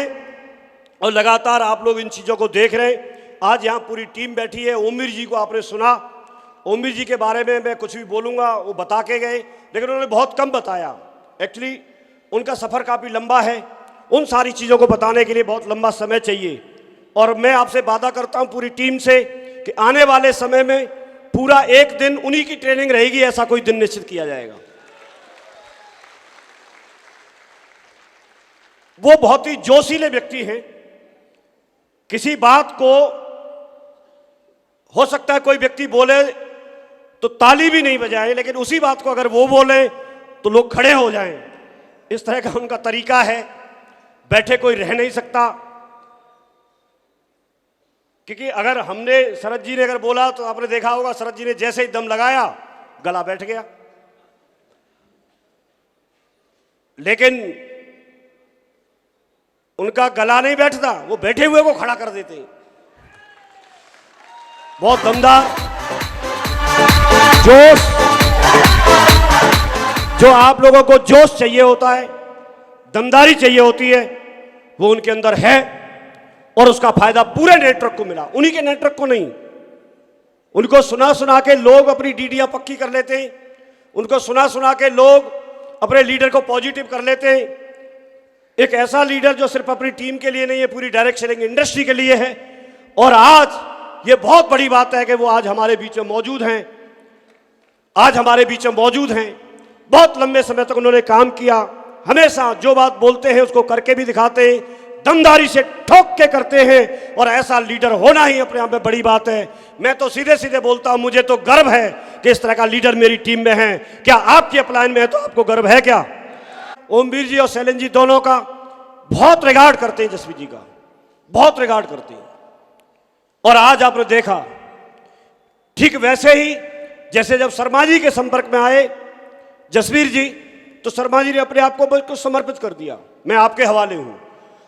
और लगातार आप लोग इन चीज़ों को देख रहे हैं। आज यहाँ पूरी टीम बैठी है। ओमवीर जी को आपने सुना, ओमवीर जी के बारे में मैं कुछ भी बोलूँगा वो बता के गए, लेकिन उन्होंने बहुत कम बताया। एक्चुअली उनका सफ़र काफ़ी लंबा है, उन सारी चीज़ों को बताने के लिए बहुत लंबा समय चाहिए। और मैं आपसे वादा करता हूँ पूरी टीम से कि आने वाले समय में पूरा एक दिन उन्हीं की ट्रेनिंग रहेगी, ऐसा कोई दिन निश्चित किया जाएगा। वो बहुत ही जोशीले व्यक्ति हैं, किसी बात को हो सकता है कोई व्यक्ति बोले तो ताली भी नहीं बजाए, लेकिन उसी बात को अगर वो बोले तो लोग खड़े हो जाएं। इस तरह का उनका तरीका है, बैठे कोई रह नहीं सकता। क्योंकि अगर हमने, शरद जी ने अगर बोला तो आपने देखा होगा, शरद जी ने जैसे ही दम लगाया गला बैठ गया, लेकिन उनका गला नहीं बैठता, वो बैठे हुए को खड़ा कर देते हैं। बहुत दमदार जोश, जो आप लोगों को जोश चाहिए होता है, दमदारी चाहिए होती है, वो उनके अंदर है। और उसका फायदा पूरे नेटवर्क को मिला, उन्हीं के नेटवर्क को नहीं। उनको सुना सुना के लोग अपनी डीडियां पक्की कर लेते हैं, उनको सुना सुना के लोग अपने लीडर को पॉजिटिव कर लेते हैं। एक ऐसा लीडर जो सिर्फ अपनी टीम के लिए नहीं है, पूरी डायरेक्ट सेलिंग इंडस्ट्री के लिए है। और आज ये बहुत बड़ी बात है कि वो आज हमारे बीच में मौजूद हैं, आज हमारे बीच में मौजूद हैं। बहुत लंबे समय तक उन्होंने काम किया, हमेशा जो बात बोलते हैं उसको करके भी दिखाते हैं, दमदारी से ठोक के करते हैं, और ऐसा लीडर होना ही अपने आप में बड़ी बात है। मैं तो सीधे सीधे बोलता हूं, मुझे तो गर्व है कि इस तरह का लीडर मेरी टीम में है। क्या आपकी अपलाइन में है तो आपको गर्व है क्या? ओमवीर जी और शैलेंद्र जी दोनों का बहुत रिगार्ड करते हैं, जसवीर जी का बहुत रिगार्ड करते हैं। और आज आपने देखा ठीक वैसे ही जैसे जब शर्मा जी के संपर्क में आए जसवीर जी, तो शर्मा जी ने अपने आप को बिल्कुल समर्पित कर दिया, मैं आपके हवाले हूं।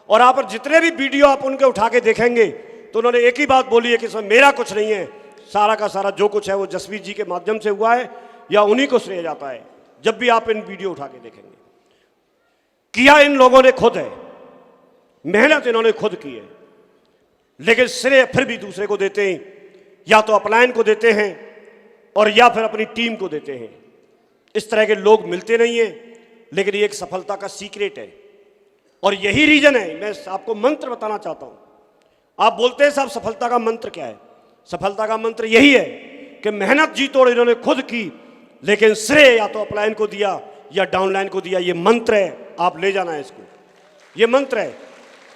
और आप पर जितने भी वीडियो आप उनके उठा के देखेंगे तो उन्होंने एक ही बात बोली है कि इसमें मेरा कुछ नहीं है, सारा का सारा जो कुछ है वो जसवीर जी के माध्यम से हुआ है, या उन्हीं को श्रेय जाता है। जब भी आप इन वीडियो उठा के देखेंगे, किया इन लोगों ने खुद है, मेहनत इन्होंने खुद की है, लेकिन श्रेय फिर भी दूसरे को देते हैं, या तो अपलाइन को देते हैं और या फिर अपनी टीम को देते हैं। इस तरह के लोग मिलते नहीं हैं, लेकिन ये एक सफलता का सीक्रेट है। और यही रीजन है, मैं आपको मंत्र बताना चाहता हूं। आप बोलते हैं साहब सफलता का मंत्र क्या है? सफलता का मंत्र यही है कि मेहनत जी तोड़ इन्होंने खुद की, लेकिन श्रेय या तो अपलाइन को दिया या डाउनलाइन को दिया। ये मंत्र है, आप ले जाना है इसको, ये मंत्र है।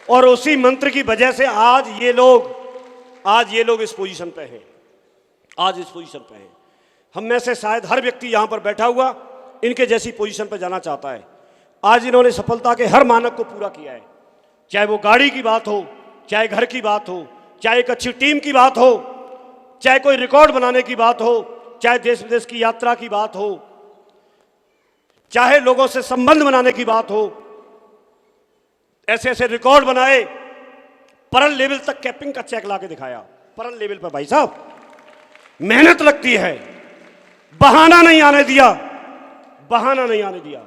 और उसी मंत्र की वजह से आज ये लोग इस पोजीशन पे हैं, आज इस पोजीशन पे हैं। हम में से शायद हर व्यक्ति यहां पर बैठा हुआ इनके जैसी पोजीशन पर जाना चाहता है। आज इन्होंने सफलता के हर मानक को पूरा किया है। चाहे वो गाड़ी की बात हो, चाहे घर की बात हो, चाहे एक अच्छी टीम की बात हो, चाहे कोई रिकॉर्ड बनाने की बात हो, चाहे देश विदेश की यात्रा की बात हो, चाहे लोगों से संबंध बनाने की बात हो, ऐसे ऐसे रिकॉर्ड बनाए। परल लेवल तक कैपिंग का चेक लाके दिखाया। परल लेवल पर भाई साहब मेहनत लगती है, बहाना नहीं आने दिया, बहाना नहीं आने दिया।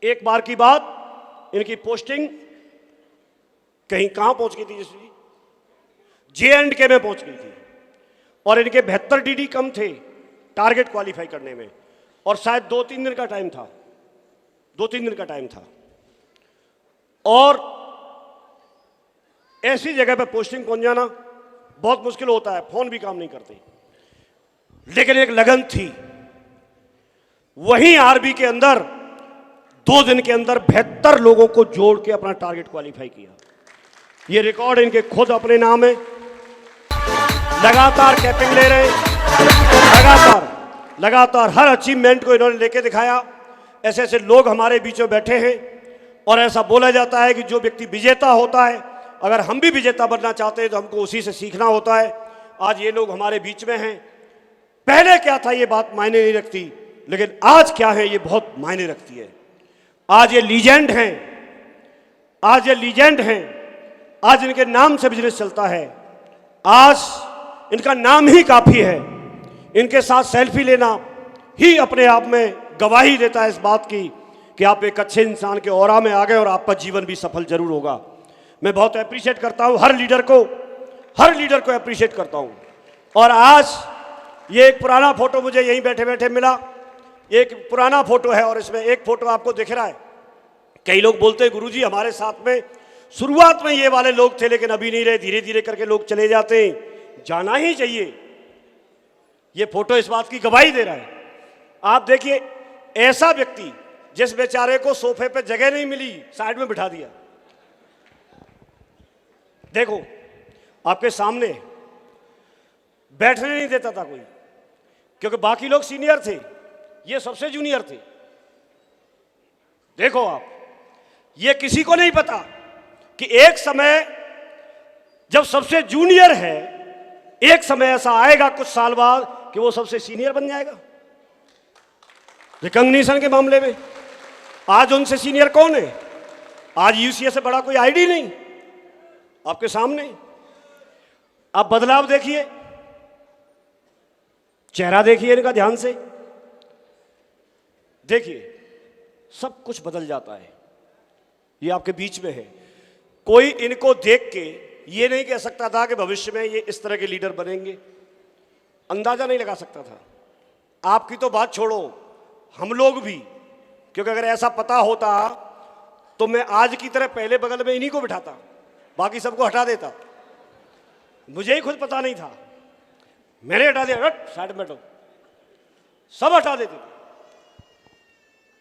एक बार की बात, इनकी पोस्टिंग कहीं कहां पहुंच गई थी, J&K में पहुंच गई थी, और इनके 72 DD कम थे टारगेट क्वालिफाई करने में, और शायद 2-3 दिन का टाइम था, 2-3 दिन का टाइम था। और ऐसी जगह पे पोस्टिंग पहुंच जाना बहुत मुश्किल होता है, फोन भी काम नहीं करते, लेकिन एक लगन थी। वहीं आर्मी के अंदर 2 दिन के अंदर 72 लोगों को जोड़ के अपना टारगेट क्वालिफाई किया। ये रिकॉर्ड इनके खुद अपने नाम है। लगातार कैपिंग ले रहे, लगातार हर अचीवमेंट को इन्होंने लेके दिखाया। ऐसे ऐसे लोग हमारे बीच में बैठे हैं, और ऐसा बोला जाता है कि जो व्यक्ति विजेता होता है, अगर हम भी विजेता बनना चाहते हैं तो हमको उसी से सीखना होता है। आज ये लोग हमारे बीच में हैं। पहले क्या था ये बात मायने नहीं रखती, लेकिन आज क्या है ये बहुत मायने रखती है। आज ये लीजेंड हैं, आज ये लीजेंड हैं। आज इनके नाम से बिजनेस चलता है, आज इनका नाम ही काफी है। इनके साथ सेल्फी लेना ही अपने आप में गवाही देता है इस बात की कि आप एक अच्छे इंसान के ऑरा में आ गए और आपका जीवन भी सफल जरूर होगा। मैं बहुत अप्रिशिएट करता हूं हर लीडर को अप्रिशिएट करता हूं। और आज ये एक पुराना फोटो मुझे यहीं बैठे बैठे मिला, एक पुराना फोटो है, और इसमें एक फोटो आपको दिख रहा है। कई लोग बोलते हैं गुरुजी हमारे साथ में शुरुआत में ये वाले लोग थे, लेकिन अभी नहीं रहे, धीरे धीरे करके लोग चले जाते हैं। जाना ही चाहिए, ये फोटो इस बात की गवाही दे रहा है। आप देखिए, ऐसा व्यक्ति जिस बेचारे को सोफे पे जगह नहीं मिली, साइड में बिठा दिया। देखो आपके सामने, बैठने नहीं देता था कोई, क्योंकि बाकी लोग सीनियर थे, ये सबसे जूनियर थे। देखो आप, ये किसी को नहीं पता कि एक समय जब सबसे जूनियर है, एक समय ऐसा आएगा कुछ साल बाद कि वो सबसे सीनियर बन जाएगा। रिकॉग्निशन के मामले में आज उनसे सीनियर कौन है? आज यूसीए से बड़ा कोई आईडी नहीं आपके सामने। आप बदलाव देखिए, चेहरा देखिए इनका ध्यान से, देखिए सब कुछ बदल जाता है। ये आपके बीच में है। कोई इनको देख के ये नहीं कह सकता था कि भविष्य में ये इस तरह के लीडर बनेंगे, अंदाजा नहीं लगा सकता था। आपकी तो बात छोड़ो, हम लोग भी, क्योंकि अगर ऐसा पता होता तो मैं आज की तरह पहले बगल में इन्हीं को बिठाता, बाकी सबको हटा देता। मुझे ही खुद पता नहीं था, मैंने हटा दिया, हट साइड में बैठो, सब हटा देते थे।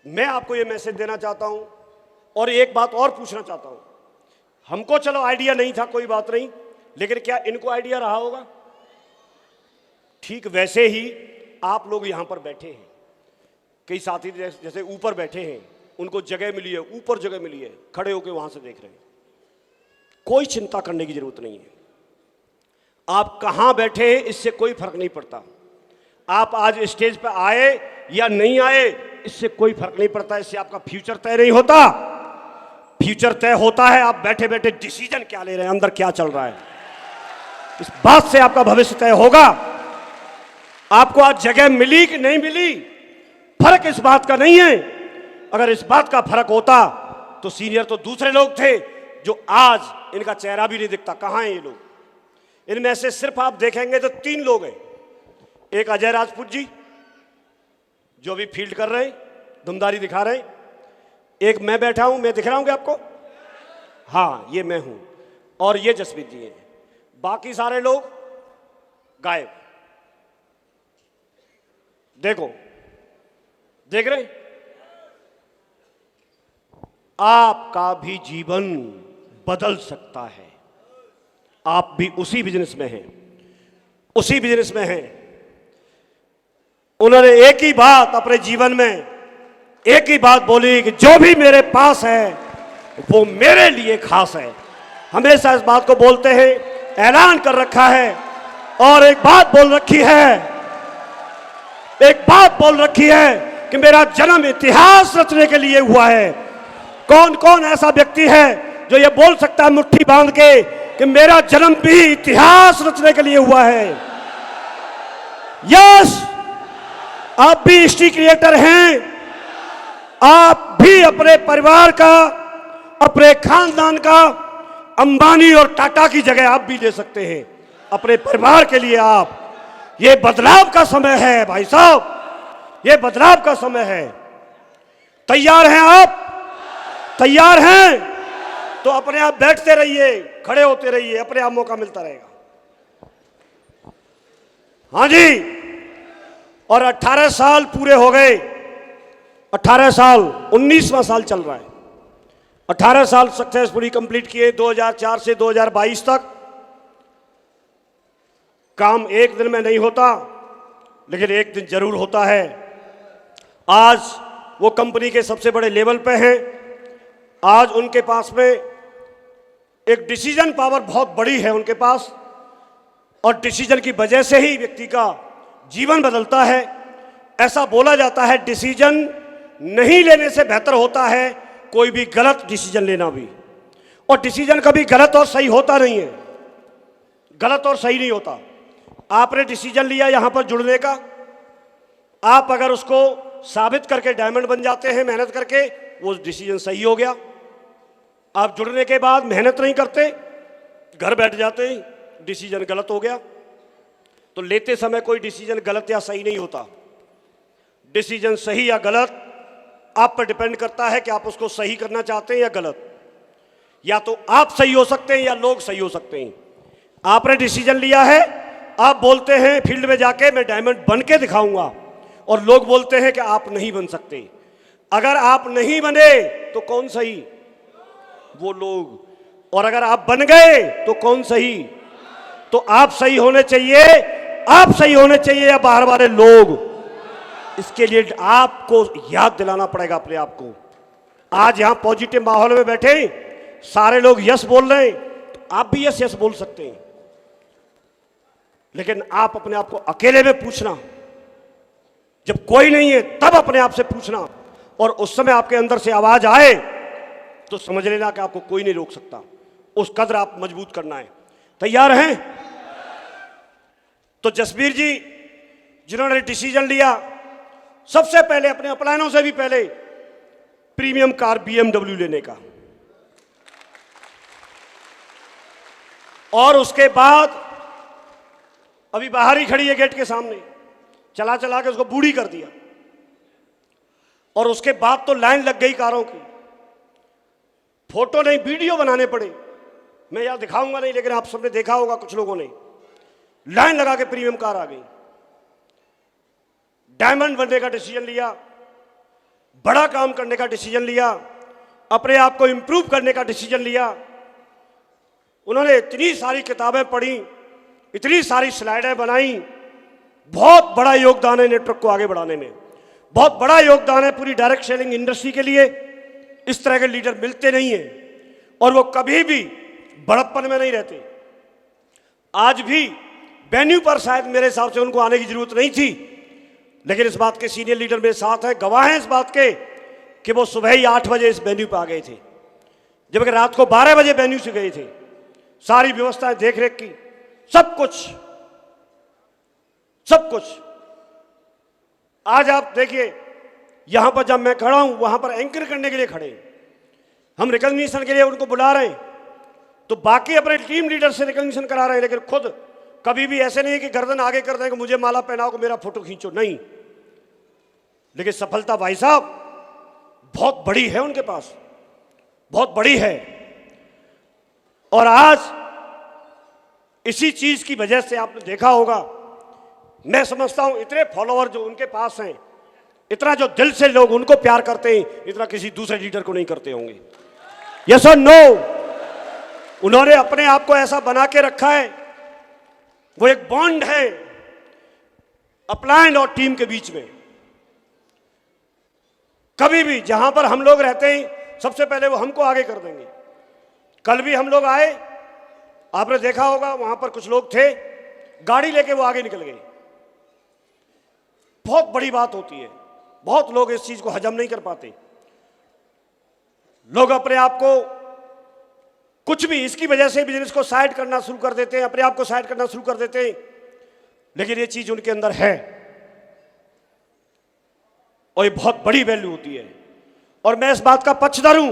मैं आपको ये मैसेज देना चाहता हूं, और एक बात और पूछना चाहता हूं। हमको चलो आइडिया नहीं था, कोई बात नहीं, लेकिन क्या इनको आइडिया रहा होगा? ठीक वैसे ही आप लोग यहां पर बैठे हैं, कई साथी जैसे ऊपर बैठे हैं, उनको जगह मिली है, ऊपर जगह मिली है, खड़े होकर वहां से देख रहे हैं। कोई चिंता करने की जरूरत नहीं है। आप कहां बैठे हैं इससे कोई फर्क नहीं पड़ता। आप आज स्टेज पर आए या नहीं आए इससे कोई फर्क नहीं पड़ता। इससे आपका फ्यूचर तय नहीं होता। फ्यूचर तय होता है आप बैठे बैठे डिसीजन क्या ले रहे हैं, अंदर क्या चल रहा है, इस बात से आपका भविष्य तय होगा। आपको आज जगह मिली कि नहीं मिली, फर्क इस बात का नहीं है। अगर इस बात का फर्क होता तो सीनियर तो दूसरे लोग थे, जो आज इनका चेहरा भी नहीं दिखता। कहां हैं ये लोग? इनमें से सिर्फ आप देखेंगे तो 3 लोग हैं। एक अजय राजपूत जी, जो भी फील्ड कर रहे हैं, दुमदारी दिखा रहे हैं। एक मैं बैठा हूं, मैं दिख रहा हूं क्या आपको? हाँ, ये मैं हूं, और ये जसप्रीत जी हैं। बाकी सारे लोग गायब। देखो, देख रहे हैं? आपका भी जीवन बदल सकता है। आप भी उसी बिजनेस में हैं, उसी बिजनेस में हैं। उन्होंने एक ही बात अपने जीवन में, एक ही बात बोली कि जो भी मेरे पास है वो मेरे लिए खास है। हमेशा इस बात को बोलते हैं, ऐलान कर रखा है और एक बात बोल रखी है कि मेरा जन्म इतिहास रचने के लिए हुआ है। कौन कौन ऐसा व्यक्ति है जो ये बोल सकता है मुट्ठी बांध के कि मेरा जन्म भी इतिहास रचने के लिए हुआ है? यस, आप भी हिस्ट्री क्रिएटर हैं। आप भी अपने परिवार का, अपने खानदान का अंबानी और टाटा की जगह आप भी ले सकते हैं अपने परिवार के लिए। आप, ये बदलाव का समय है भाई साहब, ये बदलाव का समय है। तैयार हैं आप? तैयार हैं तो अपने आप बैठते रहिए, खड़े होते रहिए, अपने आप मौका मिलता रहेगा। हाँ जी, और 18 साल पूरे हो गए। 18 साल, 19वां साल चल रहा है। 18 साल सक्सेसफुली कंप्लीट किए 2004 से 2022 तक। काम एक दिन में नहीं होता, लेकिन एक दिन जरूर होता है। आज वो कंपनी के सबसे बड़े लेवल पे हैं। आज उनके पास में एक डिसीजन पावर बहुत बड़ी है उनके पास, और डिसीजन की वजह से ही व्यक्ति का जीवन बदलता है। ऐसा बोला जाता है डिसीजन नहीं लेने से बेहतर होता है कोई भी गलत डिसीजन लेना भी। और डिसीजन कभी गलत और सही होता नहीं है, गलत और सही नहीं होता। आपने डिसीजन लिया यहां पर जुड़ने का, आप अगर उसको साबित करके डायमंड बन जाते हैं मेहनत करके, वो डिसीजन सही हो गया। आप जुड़ने के बाद मेहनत नहीं करते, घर बैठ जाते हैं, डिसीजन गलत हो गया। तो लेते समय कोई डिसीजन गलत या सही नहीं होता। डिसीजन सही या गलत आप पर डिपेंड करता है कि आप उसको सही करना चाहते हैं या गलत। या तो आप सही हो सकते हैं या लोग सही हो सकते हैं। आपने डिसीजन लिया है, आप बोलते हैं फील्ड में जाके मैं डायमंड बन के दिखाऊंगा, और लोग बोलते हैं कि आप नहीं बन सकते। अगर आप नहीं बने तो कौन सही? वो लोग। और अगर आप बन गए तो कौन सही? तो आप सही होने चाहिए, आप सही होने चाहिए या बाहर वाले लोग? इसके लिए आपको याद दिलाना पड़ेगा अपने आप को। आज यहां पॉजिटिव माहौल में बैठे सारे लोग यस बोल रहे हैं, तो आप भी यस यस बोल सकते हैं। लेकिन आप अपने आप को अकेले में पूछना, जब कोई नहीं है तब अपने आप से पूछना, और उस समय आपके अंदर से आवाज आए तो समझ लेना कि आपको कोई नहीं रोक सकता। उस कदर आप मजबूत करना है। तैयार हैं? तो जसबीर जी जिन्होंने डिसीजन लिया, सबसे पहले अपने अपलायनों से भी पहले प्रीमियम कार BMW लेने का, और उसके बाद अभी बाहर ही खड़ी है गेट के सामने, चला चला के उसको बूढ़ी कर दिया। और उसके बाद तो लाइन लग गई कारों की, फोटो नहीं वीडियो बनाने पड़े। मैं यार दिखाऊंगा नहीं, लेकिन आप सबने देखा होगा, कुछ लोगों ने लाइन लगा के प्रीमियम कार आ गई। डायमंड बनने का डिसीजन लिया, बड़ा काम करने का डिसीजन लिया, अपने आप को इंप्रूव करने का डिसीजन लिया। उन्होंने इतनी सारी किताबें पढ़ी, इतनी सारी स्लाइडें बनाई। बहुत बड़ा योगदान है नेटवर्क को आगे बढ़ाने में, बहुत बड़ा योगदान है पूरी डायरेक्ट सेलिंग इंडस्ट्री के लिए। इस तरह के लीडर मिलते नहीं हैं, और वो कभी भी बड़प्पन में नहीं रहते। आज भी वेन्यू पर शायद मेरे हिसाब से उनको आने की जरूरत नहीं थी, लेकिन इस बात के सीनियर लीडर मेरे साथ हैं, गवाह हैं इस बात के कि वो सुबह ही 8 बजे इस वेन्यू पर आ गए थे, जबकि रात को 12 बजे वेन्यू से गए थे। सारी व्यवस्थाएं, देख रेख की, सब कुछ। आज आप देखिए, यहां पर जब मैं खड़ा हूं, वहां पर एंकर करने के लिए खड़े हैं। हम रिकॉग्निशन के लिए उनको बुला रहे हैं, तो बाकी अपने टीम लीडर से रिकॉग्निशन करा रहे हैं, लेकिन खुद कभी भी ऐसे नहीं कि गर्दन आगे कर दें कि मुझे माला पहनाओ, कि मेरा फोटो खींचो, नहीं। लेकिन सफलता भाई साहब बहुत बड़ी है उनके पास, बहुत बड़ी है। और आज इसी चीज की वजह से आपने देखा होगा, मैं समझता हूं इतने फॉलोअर जो उनके पास हैं, इतना जो दिल से लोग उनको प्यार करते हैं, इतना किसी दूसरे लीडर को नहीं करते होंगे। यस और नो? उन्होंने अपने आप को ऐसा बना के रखा है, वो एक बॉन्ड है अपलाइन और टीम के बीच में। कभी भी जहां पर हम लोग रहते हैं सबसे पहले वो हमको आगे कर देंगे। कल भी हम लोग आए, आपने देखा होगा वहां पर कुछ लोग थे, गाड़ी लेके वो आगे निकल गए। बहुत बड़ी बात होती है, बहुत लोग इस चीज को हजम नहीं कर पाते। लोग अपने आप को कुछ भी इसकी वजह से बिजनेस को साइड करना शुरू कर देते हैं, अपने आप को साइड करना शुरू कर देते हैं, लेकिन ये चीज उनके अंदर है और ये बहुत बड़ी वैल्यू होती है। और मैं इस बात का पक्षधर हूं।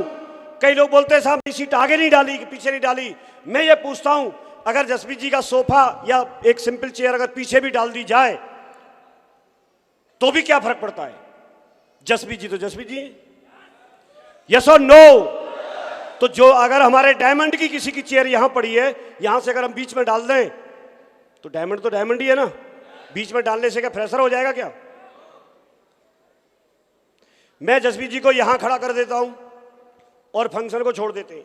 कई लोग बोलते हैं साहब ये सीट आगे नहीं डाली कि पीछे नहीं डाली। मैं ये पूछता हूं, अगर जसप्रीत जी का सोफा या एक सिंपल चेयर अगर पीछे भी डाल दी जाए तो भी क्या फर्क पड़ता है? जसप्रीत जी तो जसप्रीत जी हैं। यस और नो? तो जो अगर हमारे डायमंड की किसी की चेयर यहां पड़ी है, यहां से अगर हम बीच में डाल दें तो डायमंड ही है ना। बीच में डालने से क्या फ्रेशर हो जाएगा क्या? मैं जसप्रीत जी को यहां खड़ा कर देता हूं और फंक्शन को छोड़ देते हैं,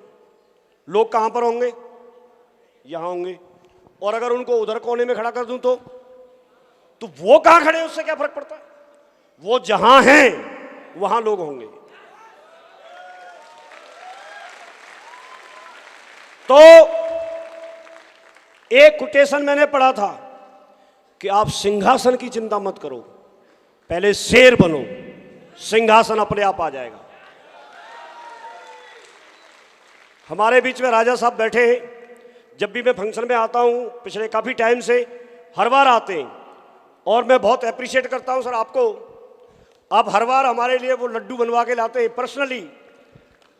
लोग कहां पर होंगे? यहां होंगे। और अगर उनको उधर कोने में खड़ा कर दूं तो वो कहां खड़े, उससे क्या फर्क पड़ता है? वो जहां हैं वहां लोग होंगे। तो एक कोटेशन मैंने पढ़ा था कि आप सिंहासन की चिंता मत करो, पहले शेर बनो, सिंहासन अपने आप आ जाएगा। हमारे बीच में राजा साहब बैठे हैं। जब भी मैं फंक्शन में आता हूं, पिछले काफी टाइम से हर बार आते हैं और मैं बहुत अप्रिशिएट करता हूं सर आपको। आप हर बार हमारे लिए वो लड्डू बनवा के लाते हैं, पर्सनली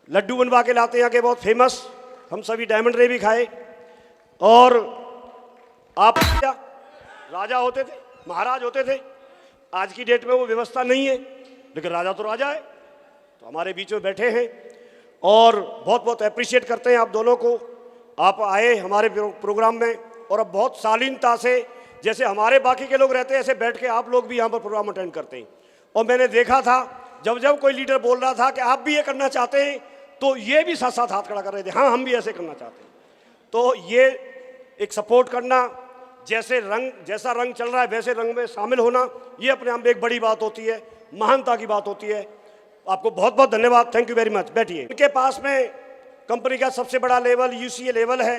लड्डू बनवा के लाते हैं, यहाँ के बहुत फेमस। हम सभी डायमंड रे भी खाए। और आप क्या राजा होते थे, महाराज होते थे। आज की डेट में वो व्यवस्था नहीं है, लेकिन राजा तो राजा है। तो हमारे बीच में बैठे हैं और बहुत बहुत अप्रिशिएट करते हैं आप दोनों को। आप आए हमारे प्रोग्राम में और अब बहुत शालीनता से, जैसे हमारे बाकी के लोग रहते हैं ऐसे बैठ के आप लोग भी यहाँ पर प्रोग्राम अटेंड करते हैं। और मैंने देखा था जब जब कोई लीडर बोल रहा था कि आप भी ये करना चाहते हैं, तो ये भी साथ साथ हाथ खड़ा कर रहे थे, हाँ हम भी ऐसे करना चाहते हैं। तो ये एक सपोर्ट करना, जैसा रंग चल रहा है वैसे रंग में शामिल होना, ये अपने आप में एक बड़ी बात होती है, महानता की बात होती है। आपको बहुत बहुत धन्यवाद, थैंक यू वेरी मच। बैठिए। इनके पास में कंपनी का सबसे बड़ा लेवल यूसीए लेवल है।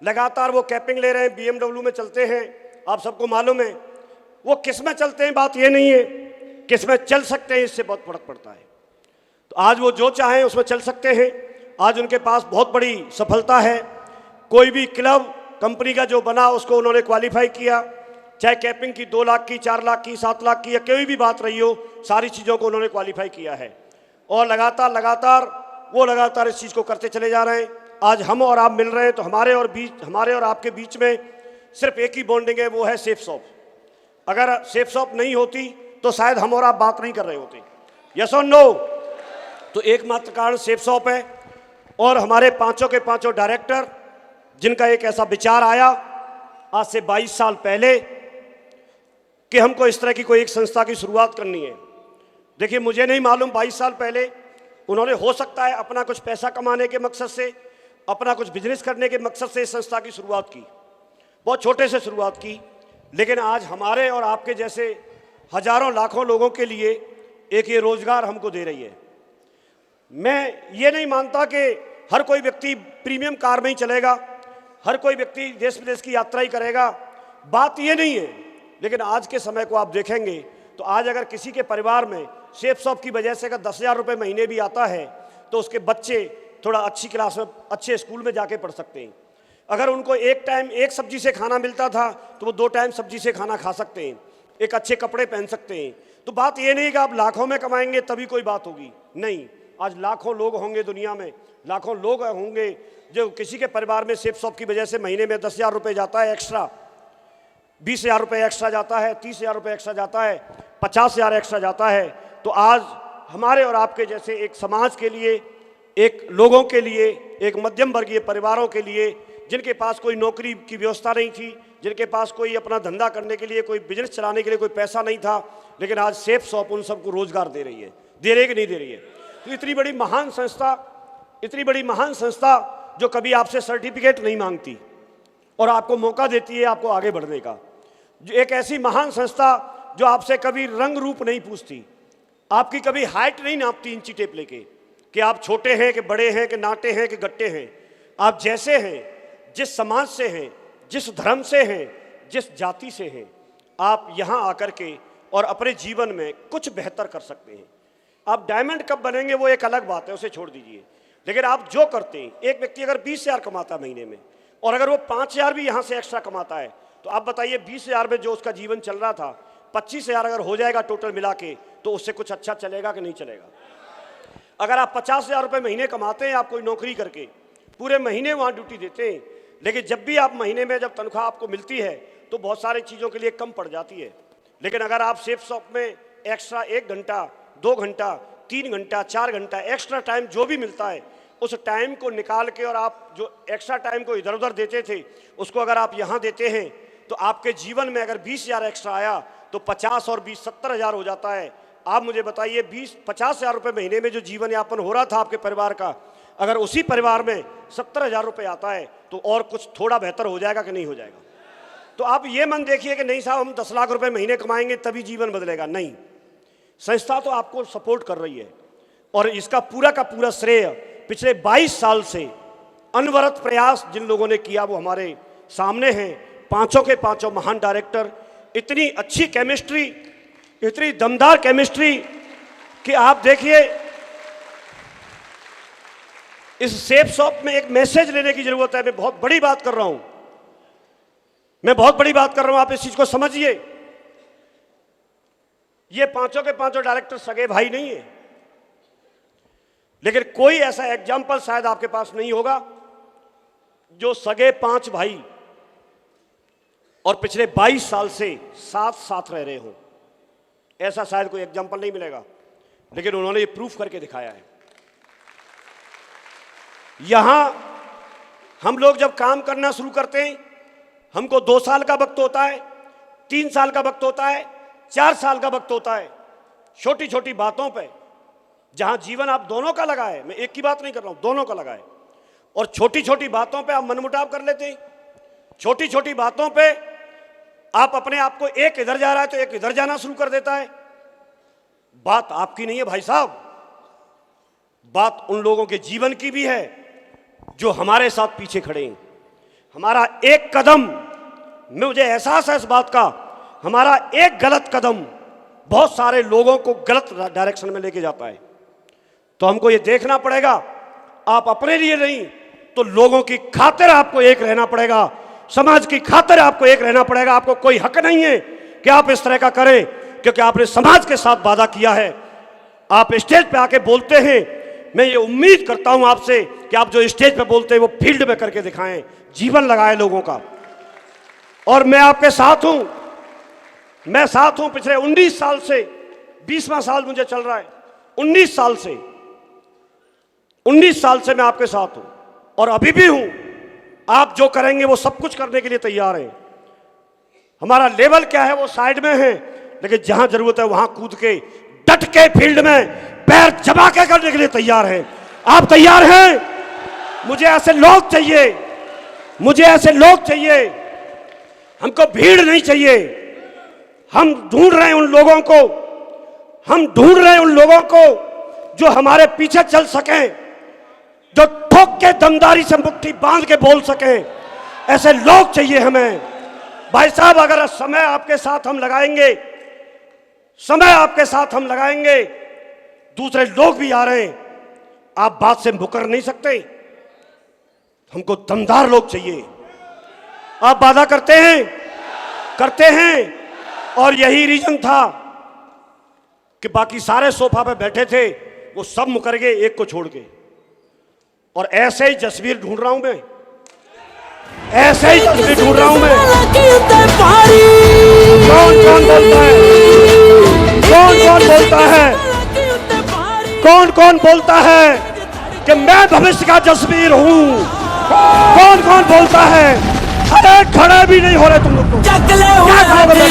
लगातार वो कैपिंग ले रहे हैं, BMW में चलते हैं, आप सबको मालूम है। वो किस में चलते हैं बात ये नहीं है, किस में चल सकते हैं इससे बहुत फर्क पड़ता है। तो आज वो जो चाहें उसमें चल सकते हैं। आज उनके पास बहुत बड़ी सफलता है। कोई भी क्लब कंपनी का जो बना उसको उन्होंने क्वालिफाई किया, चाहे कैपिंग की 2 लाख की, 4 लाख की, 7 लाख की या कोई भी बात रही हो, सारी चीज़ों को उन्होंने क्वालिफाई किया है। और लगातार इस चीज़ को करते चले जा रहे हैं। आज हम और आप मिल रहे हैं तो हमारे और आपके बीच में सिर्फ एक ही बॉन्डिंग है, वो है सेफ शॉप। अगर सेफ शॉप नहीं होती तो शायद हम और आप बात नहीं कर रहे होते। यस और नो? तो एकमात्र कारण सेफ शॉप है। और हमारे पांचों के पांचों डायरेक्टर, जिनका एक ऐसा विचार आया आज से 22 साल पहले कि हमको इस तरह की कोई एक संस्था की शुरुआत करनी है। देखिए, मुझे नहीं मालूम 22 साल पहले उन्होंने हो सकता है अपना कुछ पैसा कमाने के मकसद से, अपना कुछ बिजनेस करने के मकसद से इस संस्था की शुरुआत की, बहुत छोटे से शुरुआत की। लेकिन आज हमारे और आपके जैसे हजारों लाखों लोगों के लिए एक ये रोजगार हमको दे रही है। मैं ये नहीं मानता कि हर कोई व्यक्ति प्रीमियम कार में ही चलेगा, हर कोई व्यक्ति देश विदेश की यात्रा ही करेगा, बात ये नहीं है। लेकिन आज के समय को आप देखेंगे तो आज अगर किसी के परिवार में सेफ शॉप की वजह से अगर 10,000 रुपये महीने भी आता है तो उसके बच्चे थोड़ा अच्छी क्लास में, अच्छे स्कूल में जाके पढ़ सकते हैं। अगर उनको एक टाइम एक सब्जी से खाना मिलता था तो वो 2 टाइम सब्जी से खाना खा सकते हैं, एक अच्छे कपड़े पहन सकते हैं। तो बात ये नहीं कि आप लाखों में कमाएंगे तभी कोई बात होगी, नहीं। आज लाखों लोग होंगे दुनिया में, लाखों लोग होंगे जो किसी के परिवार में सेफ शॉप की वजह से महीने में 10,000 रुपये जाता है एक्स्ट्रा, 20,000 रुपये एक्स्ट्रा जाता है, 30,000 रुपये एक्स्ट्रा जाता है, 50,000 एक्स्ट्रा जाता है। तो आज हमारे और आपके जैसे एक समाज के लिए, एक लोगों के लिए, एक मध्यम वर्गीय परिवारों के लिए, जिनके पास कोई नौकरी की व्यवस्था नहीं थी, जिनके पास कोई अपना धंधा करने के लिए, कोई बिजनेस चलाने के लिए कोई पैसा नहीं था, लेकिन आज सेफ शॉप उन सबको रोजगार दे रही है। दे रही है कि नहीं दे रही है? तो इतनी बड़ी महान संस्था जो कभी आपसे सर्टिफिकेट नहीं मांगती और आपको मौका देती है आपको आगे बढ़ने का, जो एक ऐसी महान संस्था जो आपसे कभी रंग रूप नहीं पूछती, आपकी कभी हाइट नहीं नापती इंची टेप लेके, कि आप छोटे हैं कि बड़े हैं कि नाटे हैं कि गट्टे हैं, आप जैसे हैं, जिस समाज से हैं, जिस धर्म से हैं, जिस जाति से हैं, आप यहाँ आकर के और अपने जीवन में कुछ बेहतर कर सकते हैं। आप डायमंड कब बनेंगे वो एक अलग बात है, उसे छोड़ दीजिए। लेकिन आप जो करते हैं, एक व्यक्ति अगर 20,000 कमाता है महीने में और अगर वो 5,000 भी यहाँ से एक्स्ट्रा कमाता है, तो आप बताइए 20,000 में जो उसका जीवन चल रहा था, 25,000 अगर हो जाएगा टोटल मिला के, तो उससे कुछ अच्छा चलेगा कि नहीं चलेगा? अगर आप 50,000 रुपये महीने कमाते हैं, आप कोई नौकरी करके पूरे महीने वहाँ ड्यूटी देते हैं, लेकिन जब भी आप महीने में जब तनख्वाह आपको मिलती है तो बहुत सारी चीज़ों के लिए कम पड़ जाती है। लेकिन अगर आप सेफ शॉप में एक्स्ट्रा 1 घंटा, 2 घंटा, 3 घंटा, 4 घंटा एक्स्ट्रा टाइम जो भी मिलता है, उस टाइम को निकाल के और आप जो एक्स्ट्रा टाइम को इधर उधर देते थे उसको अगर आप यहाँ देते हैं, तो आपके जीवन में अगर 20,000 एक्स्ट्रा आया तो 50 और 20 70,000 हो जाता है। आप मुझे बताइए 50,000 रुपये महीने में जो जीवन यापन हो रहा था आपके परिवार का, अगर उसी परिवार में 70,000 रुपये आता है तो और कुछ थोड़ा बेहतर हो जाएगा कि नहीं हो जाएगा? तो आप ये मन देखिए कि नहीं साहब हम 10 लाख रुपए महीने कमाएंगे तभी जीवन बदलेगा। नहीं, संस्था तो आपको सपोर्ट कर रही है और इसका पूरा का पूरा श्रेय पिछले 22 साल से अनवरत प्रयास जिन लोगों ने किया वो हमारे सामने हैं। पांचों के पांचों महान डायरेक्टर, इतनी अच्छी केमिस्ट्री, इतनी दमदार केमिस्ट्री कि आप देखिए इस सेफ शॉप में एक मैसेज लेने की जरूरत है। मैं बहुत बड़ी बात कर रहा हूं, मैं बहुत बड़ी बात कर रहा हूं, आप इस चीज को समझिए। ये पांचों के पांचों डायरेक्टर सगे भाई नहीं है, लेकिन कोई ऐसा एग्जाम्पल शायद आपके पास नहीं होगा जो सगे 5 भाई और पिछले 22 साल से साथ साथ रह रहे हो। ऐसा शायद कोई एग्जाम्पल नहीं मिलेगा, लेकिन उन्होंने ये प्रूफ करके दिखाया है। यहां हम लोग जब काम करना शुरू करते हैं, हमको 2 साल का वक्त होता है, 3 साल का वक्त होता है, 4 साल का वक्त होता है। छोटी छोटी बातों पे जहां जीवन आप दोनों का लगा है, मैं एक की बात नहीं कर रहा हूं, दोनों का लगा है, और छोटी छोटी बातों पे आप मनमुटाव कर लेते हैं। छोटी छोटी बातों पे आप अपने आप को, एक इधर जा रहा है तो एक इधर जाना शुरू कर देता है। बात आपकी नहीं है भाई साहब, बात उन लोगों के जीवन की भी है जो हमारे साथ पीछे खड़े हैं। हमारा एक कदम, मुझे एहसास है इस बात का, हमारा एक गलत कदम बहुत सारे लोगों को गलत डायरेक्शन में लेके जाता है। तो हमको ये देखना पड़ेगा, आप अपने लिए नहीं तो लोगों की खातिर आपको एक रहना पड़ेगा, समाज की खातिर आपको एक रहना पड़ेगा। आपको कोई हक नहीं है कि आप इस तरह का करें, क्योंकि आपने समाज के साथ वादा किया है। आप स्टेज पे आके बोलते हैं, मैं ये उम्मीद करता हूं आपसे कि आप जो स्टेज पे बोलते हैं वो फील्ड में करके दिखाएं, जीवन लगाएं लोगों का। और मैं आपके साथ हूं, मैं साथ हूं पिछले 19 साल से, 20वां साल मुझे चल रहा है, 19 साल से मैं आपके साथ हूं और अभी भी हूं। आप जो करेंगे वो सब कुछ करने के लिए तैयार हैं। हमारा लेवल क्या है वो साइड में है, लेकिन जहां जरूरत है वहां कूद के डट के फील्ड में पैर जमा के करने के लिए तैयार हैं। आप तैयार हैं? मुझे ऐसे लोग चाहिए, मुझे ऐसे लोग चाहिए, हमको भीड़ नहीं चाहिए। हम ढूंढ रहे हैं उन लोगों को, हम ढूंढ रहे हैं उन लोगों को जो हमारे पीछे चल सकें, जो ठोक के दमदारी से मुट्ठी बांध के बोल सकें। ऐसे लोग चाहिए हमें भाई साहब। अगर समय आपके साथ हम लगाएंगे, समय आपके साथ हम लगाएंगे, दूसरे लोग भी आ रहे हैं, आप बात से मुकर नहीं सकते। हमको दमदार लोग चाहिए। आप वादा करते हैं, करते हैं, और यही रीजन था कि बाकी सारे सोफा पे बैठे थे वो सब मुकर गए एक को छोड़ के। और ऐसे ही जसवीर ढूंढ रहा हूं मैं, ऐसे ही जसवीर ढूंढ रहा हूं मैं। कौन कौन बोलता है, कौन कौन बोलता है, कौन कौन बोलता है कि मैं भविष्य का जसवीर हूं? कौन कौन बोलता है? अरे खड़े भी नहीं हो रहे तुम लोग तो। क्या खाओगे?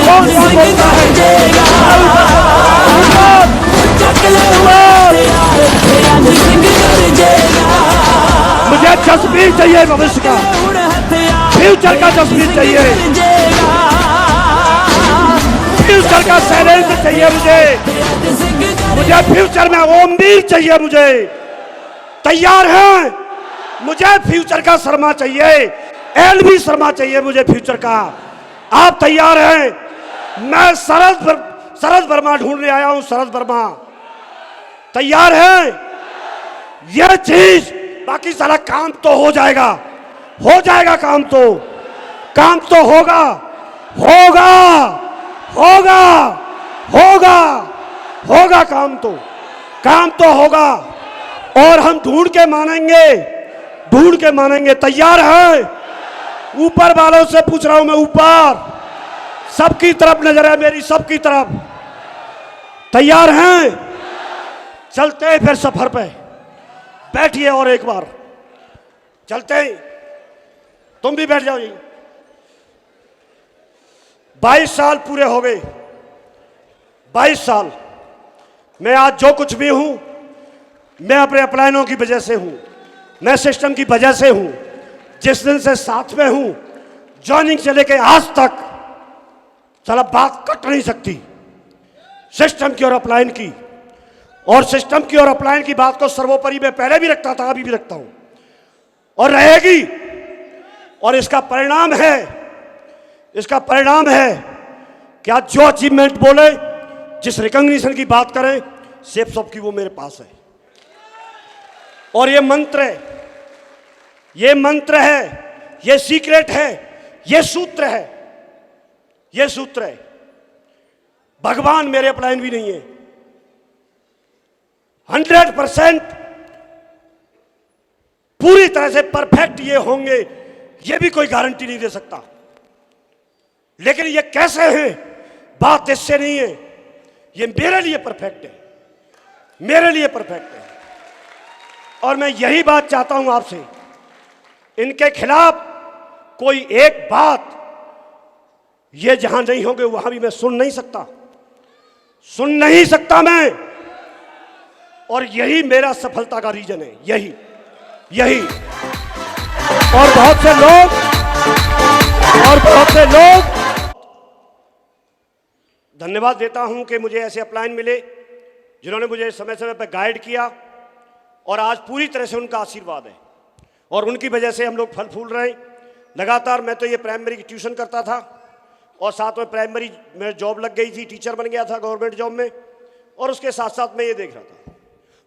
कौन कौन बोलता है? मुझे जसवीर चाहिए, भविष्य का, फ्यूचर का जसवीर चाहिए, फ्यूचर का शैलेंद्र चाहिए मुझे। मुझे फ्यूचर में ओमवीर चाहिए, मुझे तैयार हैं। मुझे फ्यूचर का शर्मा चाहिए, एलवी शर्मा चाहिए मुझे फ्यूचर का। आप तैयार हैं? मैं शरद वर्मा ढूंढने आया हूं, शरद वर्मा। तैयार हैं? यह चीज बाकी सारा काम तो हो जाएगा, हो जाएगा काम तो होगा, होगा होगा होगा होगा काम तो होगा। और हम ढूंढ के मानेंगे। तैयार हैं? ऊपर वालों से पूछ रहा हूं मैं, ऊपर सबकी तरफ नजर है मेरी, सबकी तरफ। तैयार हैं? चलते हैं फिर सफर पे। बैठिए और एक बार चलते हैं। तुम भी बैठ जाओ जी। 22 साल पूरे हो गए। 22 साल मैं आज जो कुछ भी हूं, मैं अपने अपलायनों की वजह से हूं, मैं सिस्टम की वजह से हूं। जिस दिन से साथ में हूं, ज्वाइनिंग से लेके आज तक साला बात कट नहीं सकती सिस्टम की और अपलायन की। और सिस्टम की और अपलायन की बात को सर्वोपरि मैं पहले भी रखता था, अभी भी रखता हूं और रहेगी। और इसका परिणाम है कि आज जो अचीवमेंट बोले, जिस रिकॉग्निशन की बात करें, सेफसॉफ्ट की वो मेरे पास है। और ये मंत्र है, ये सीक्रेट है, ये सूत्र है। भगवान मेरे अपलायन भी नहीं है। 100% पूरी तरह से परफेक्ट ये होंगे, ये भी कोई गारंटी नहीं दे सकता। लेकिन ये कैसे हैं, बात इससे नहीं है। ये मेरे लिए परफेक्ट है, और मैं यही बात चाहता हूं आपसे। इनके खिलाफ कोई एक बात ये जहां नहीं होंगे वहां भी मैं सुन नहीं सकता मैं। और यही मेरा सफलता का रीजन है, यही। और बहुत से लोग धन्यवाद देता हूं कि मुझे ऐसे अपलायन मिले जिन्होंने मुझे समय पर गाइड किया, और आज पूरी तरह से उनका आशीर्वाद है। और उनकी वजह से हम लोग फल फूल रहे हैं लगातार। मैं तो ये प्राइमरी की ट्यूशन करता था, और साथ में प्राइमरी में जॉब लग गई थी, टीचर बन गया था गवर्नमेंट जॉब में। और उसके साथ साथ मैं ये देख रहा था,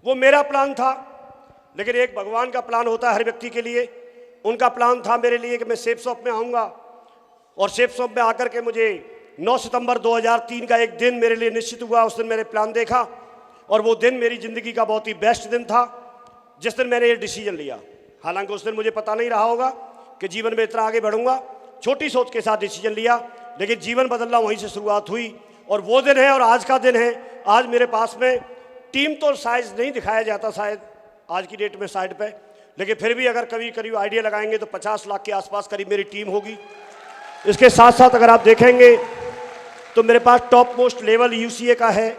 वो मेरा प्लान था। लेकिन एक भगवान का प्लान होता है हर व्यक्ति के लिए। उनका प्लान था मेरे लिए कि मैं सेफसॉफ्ट में आऊँगा, और सेफसॉफ्ट में आकर के मुझे 9 सितंबर 2003 का एक दिन मेरे लिए निश्चित हुआ। उस दिन मैंने प्लान देखा, और वो दिन मेरी ज़िंदगी का बहुत ही बेस्ट दिन था, जिस दिन मैंने ये डिसीजन लिया। हालांकि उस दिन मुझे पता नहीं रहा होगा कि जीवन में इतना आगे बढ़ूंगा। छोटी सोच के साथ डिसीजन लिया, लेकिन जीवन बदलना वहीं से शुरुआत हुई। और वो दिन है और आज का दिन है। आज मेरे पास में टीम तो साइज नहीं दिखाया जाता शायद आज की डेट में साइड पे, लेकिन फिर भी अगर करीब आइडिया लगाएंगे तो 50 लाख के आसपास करीब मेरी टीम होगी। इसके साथ साथ अगर आप देखेंगे तो मेरे पास टॉप मोस्ट लेवल यूसीए का है।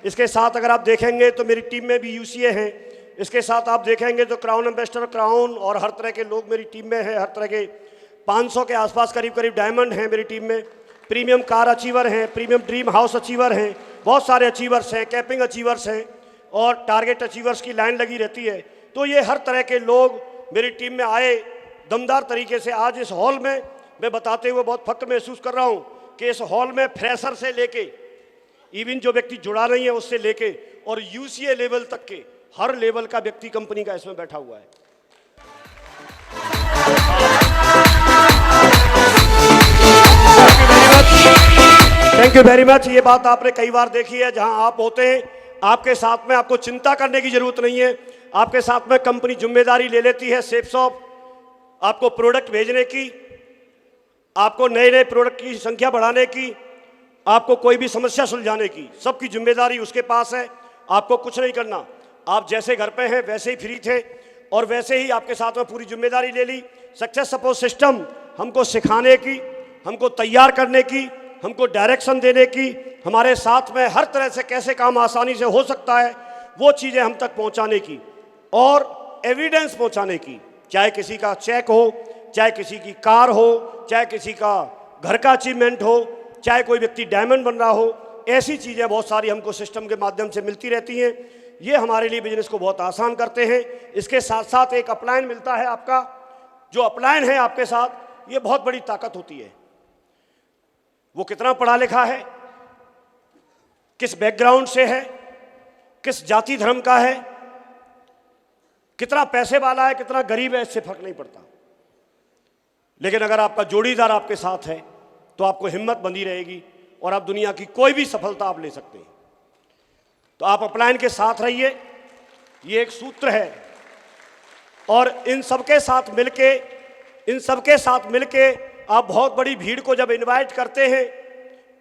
इसके साथ अगर आप देखेंगे तो मेरी टीम में भी यूसीए हैं। इसके साथ आप देखेंगे तो क्राउन एम्बेसडर, क्राउन और हर तरह के लोग मेरी टीम में हैं। हर तरह के 500 के आसपास करीब डायमंड हैं मेरी टीम में। प्रीमियम कार अचीवर हैं, प्रीमियम ड्रीम हाउस अचीवर हैं, बहुत सारे अचीवर्स हैं, कैपिंग अचीवर्स हैं, और टारगेट अचीवर्स की लाइन लगी रहती है। तो ये हर तरह के लोग मेरी टीम में आए दमदार तरीके से। आज इस हॉल में मैं बताते हुए बहुत फख्र महसूस कर रहा हूँ कि इस हॉल में फ्रेशर से लेके इवन जो व्यक्ति जुड़ा नहीं है उससे लेके और यूसीए लेवल तक के हर लेवल का व्यक्ति कंपनी का इसमें बैठा हुआ है। Thank you very much. ये बात आपने कई बार देखी है, जहां आप होते हैं आपके साथ में आपको चिंता करने की जरूरत नहीं है। आपके साथ में कंपनी जिम्मेदारी ले लेती है सेफसॉफ्ट आपको प्रोडक्ट भेजने की, आपको नए नए प्रोडक्ट की संख्या बढ़ाने की, आपको कोई भी समस्या सुलझाने की, सबकी जिम्मेदारी उसके पास है। आपको कुछ नहीं करना। आप जैसे घर पे हैं वैसे ही फ्री थे और वैसे ही आपके साथ में पूरी जिम्मेदारी ले ली। सक्सेस सपोर्ट सिस्टम हमको सिखाने की, हमको तैयार करने की, हमको डायरेक्शन देने की, हमारे साथ में हर तरह से कैसे काम आसानी से हो सकता है वो चीज़ें हम तक पहुंचाने की और एविडेंस पहुंचाने की। चाहे किसी का चेक हो, चाहे किसी की कार हो, चाहे किसी का घर का अचीवमेंट हो, चाहे कोई व्यक्ति डायमंड बन रहा हो, ऐसी चीज़ें बहुत सारी हमको सिस्टम के माध्यम से मिलती रहती हैं। ये हमारे लिए बिजनेस को बहुत आसान करते हैं। इसके साथ साथ एक अपलाइन मिलता है आपका, जो अपलाइन है आपके साथ, ये बहुत बड़ी ताकत होती है। वो कितना पढ़ा लिखा है, किस बैकग्राउंड से है, किस जाति धर्म का है, कितना पैसे वाला है, कितना गरीब है, इससे फर्क नहीं पड़ता। लेकिन अगर आपका जोड़ीदार आपके साथ है तो आपको हिम्मत बंधी रहेगी और आप दुनिया की कोई भी सफलता आप ले सकते हैं। तो आप अपलाइन के साथ रहिए, ये एक सूत्र है। और इन सबके साथ मिलके आप बहुत बड़ी भीड़ को जब इनवाइट करते हैं,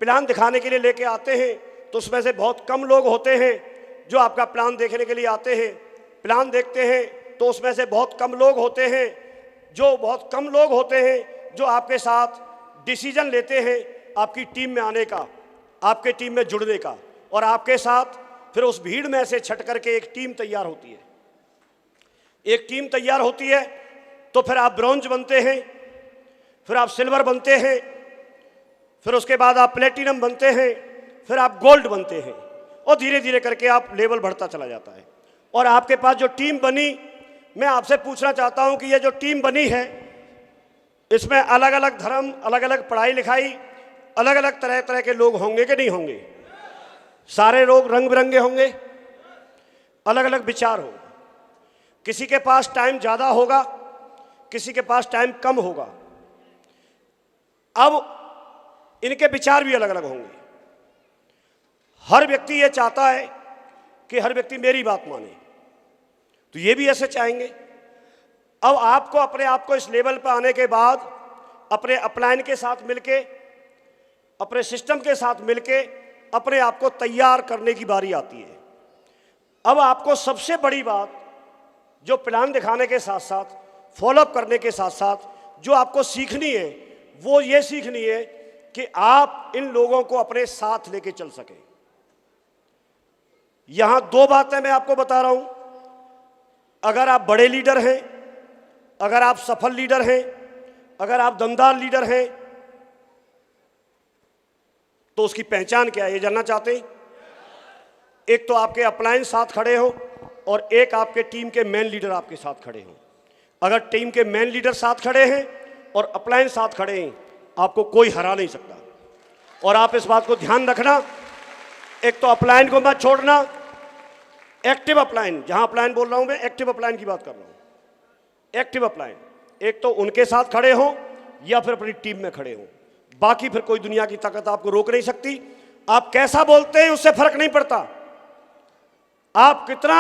प्लान दिखाने के लिए लेके आते हैं, तो उसमें से बहुत कम लोग होते हैं जो आपका प्लान देखने के लिए आते हैं। प्लान देखते हैं तो उसमें से बहुत कम लोग होते हैं जो आपके साथ डिसीजन लेते हैं आपकी टीम में आने का, आपके टीम में जुड़ने का, और आपके साथ फिर उस भीड़ में से छट करके एक टीम तैयार होती है। एक टीम तैयार होती है तो फिर आप ब्रॉन्ज बनते हैं, फिर आप सिल्वर बनते हैं, फिर उसके बाद आप प्लेटिनम बनते हैं, फिर आप गोल्ड बनते हैं, और धीरे धीरे करके आप लेवल बढ़ता चला जाता है। और आपके पास जो टीम बनी, मैं आपसे पूछना चाहता हूं कि ये जो टीम बनी है, इसमें अलग अलग धर्म, अलग अलग पढ़ाई लिखाई, अलग अलग तरह तरह के लोग होंगे कि नहीं होंगे? सारे लोग रंग बिरंगे होंगे, अलग अलग विचार होंगे। किसी के पास टाइम ज़्यादा होगा, किसी के पास टाइम कम होगा। अब इनके विचार भी अलग अलग होंगे। हर व्यक्ति ये चाहता है कि हर व्यक्ति मेरी बात माने, तो ये भी ऐसे चाहेंगे। अब आपको अपने आप को इस लेवल पर आने के बाद अपने अपलाइन के साथ मिलके, अपने सिस्टम के साथ मिलके अपने आप को तैयार करने की बारी आती है। अब आपको सबसे बड़ी बात जो प्लान दिखाने के साथ साथ, फॉलोअप करने के साथ साथ जो आपको सीखनी है, वो ये सीखनी है कि आप इन लोगों को अपने साथ लेके चल सकें। यहां दो बातें मैं आपको बता रहा हूं। अगर आप बड़े लीडर हैं, अगर आप सफल लीडर हैं, अगर आप दमदार लीडर हैं, तो उसकी पहचान क्या है, ये जानना चाहते हैं? एक तो आपके अपलाइन साथ खड़े हो और एक आपके टीम के मेन लीडर आपके साथ खड़े हो। अगर टीम के मेन लीडर साथ खड़े हैं और अपलाइन साथ खड़े हैं, आपको कोई हरा नहीं सकता। और आप इस बात को ध्यान रखना, एक तो अपलाइन को मत छोड़ना। एक्टिव अपलाइन, जहां अपलाइन बोल रहा हूं मैं, एक्टिव अपलाइन की बात कर रहा हूं। एक्टिव अपलाइन, एक तो उनके साथ खड़े हो या फिर अपनी टीम में खड़े हो। बाकी फिर कोई दुनिया की ताकत आपको रोक नहीं सकती। आप कैसा बोलते हैं उससे फर्क नहीं पड़ता, आप कितना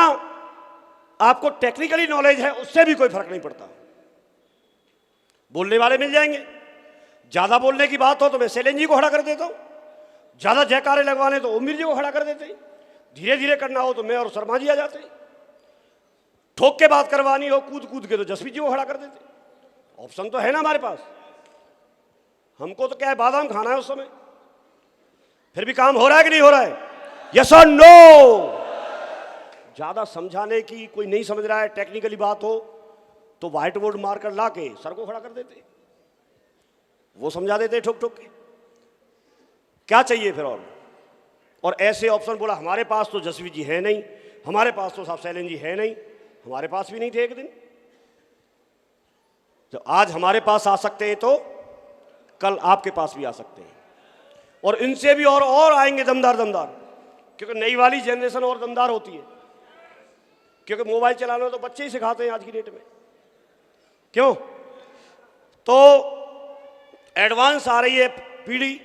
आपको टेक्निकली नॉलेज है उससे भी कोई फर्क नहीं पड़ता। बोलने वाले मिल जाएंगे। ज्यादा बोलने की बात हो तो मैं सैलन जी को खड़ा कर देता हूं, ज्यादा जयकारे लगवाने तो ओमवीर जी को खड़ा कर देते हैं, धीरे धीरे करना हो तो मैं और शर्मा जी आ जाते हैं, ठोक के बात करवानी हो कूद कूद के तो जसवीर जी को खड़ा कर देते। ऑप्शन तो है ना हमारे पास। हमको तो क्या है, बादाम खाना है उस समय। फिर भी काम हो रहा है कि नहीं हो रहा है? यस और नो? ज्यादा समझाने की कोई नहीं समझ रहा है, टेक्निकली बात हो तो व्हाइट बोर्ड मारकर ला के सर को खड़ा कर देते, वो समझा देते ठोक ठोक के। क्या चाहिए फिर? और ऐसे ऑप्शन बोला हमारे पास तो जसवीर जी है नहीं, हमारे पास तो साहब सैलन जी है नहीं, हमारे पास भी नहीं थे एक दिन। तो आज हमारे पास आ सकते हैं तो कल आपके पास भी आ सकते हैं, और इनसे भी और आएंगे दमदार दमदार, क्योंकि नई वाली जनरेशन और दमदार होती है। क्योंकि मोबाइल चलाना तो बच्चे ही सिखाते हैं आज की डेट में, क्यों? तो एडवांस आ रही है पीढ़ी,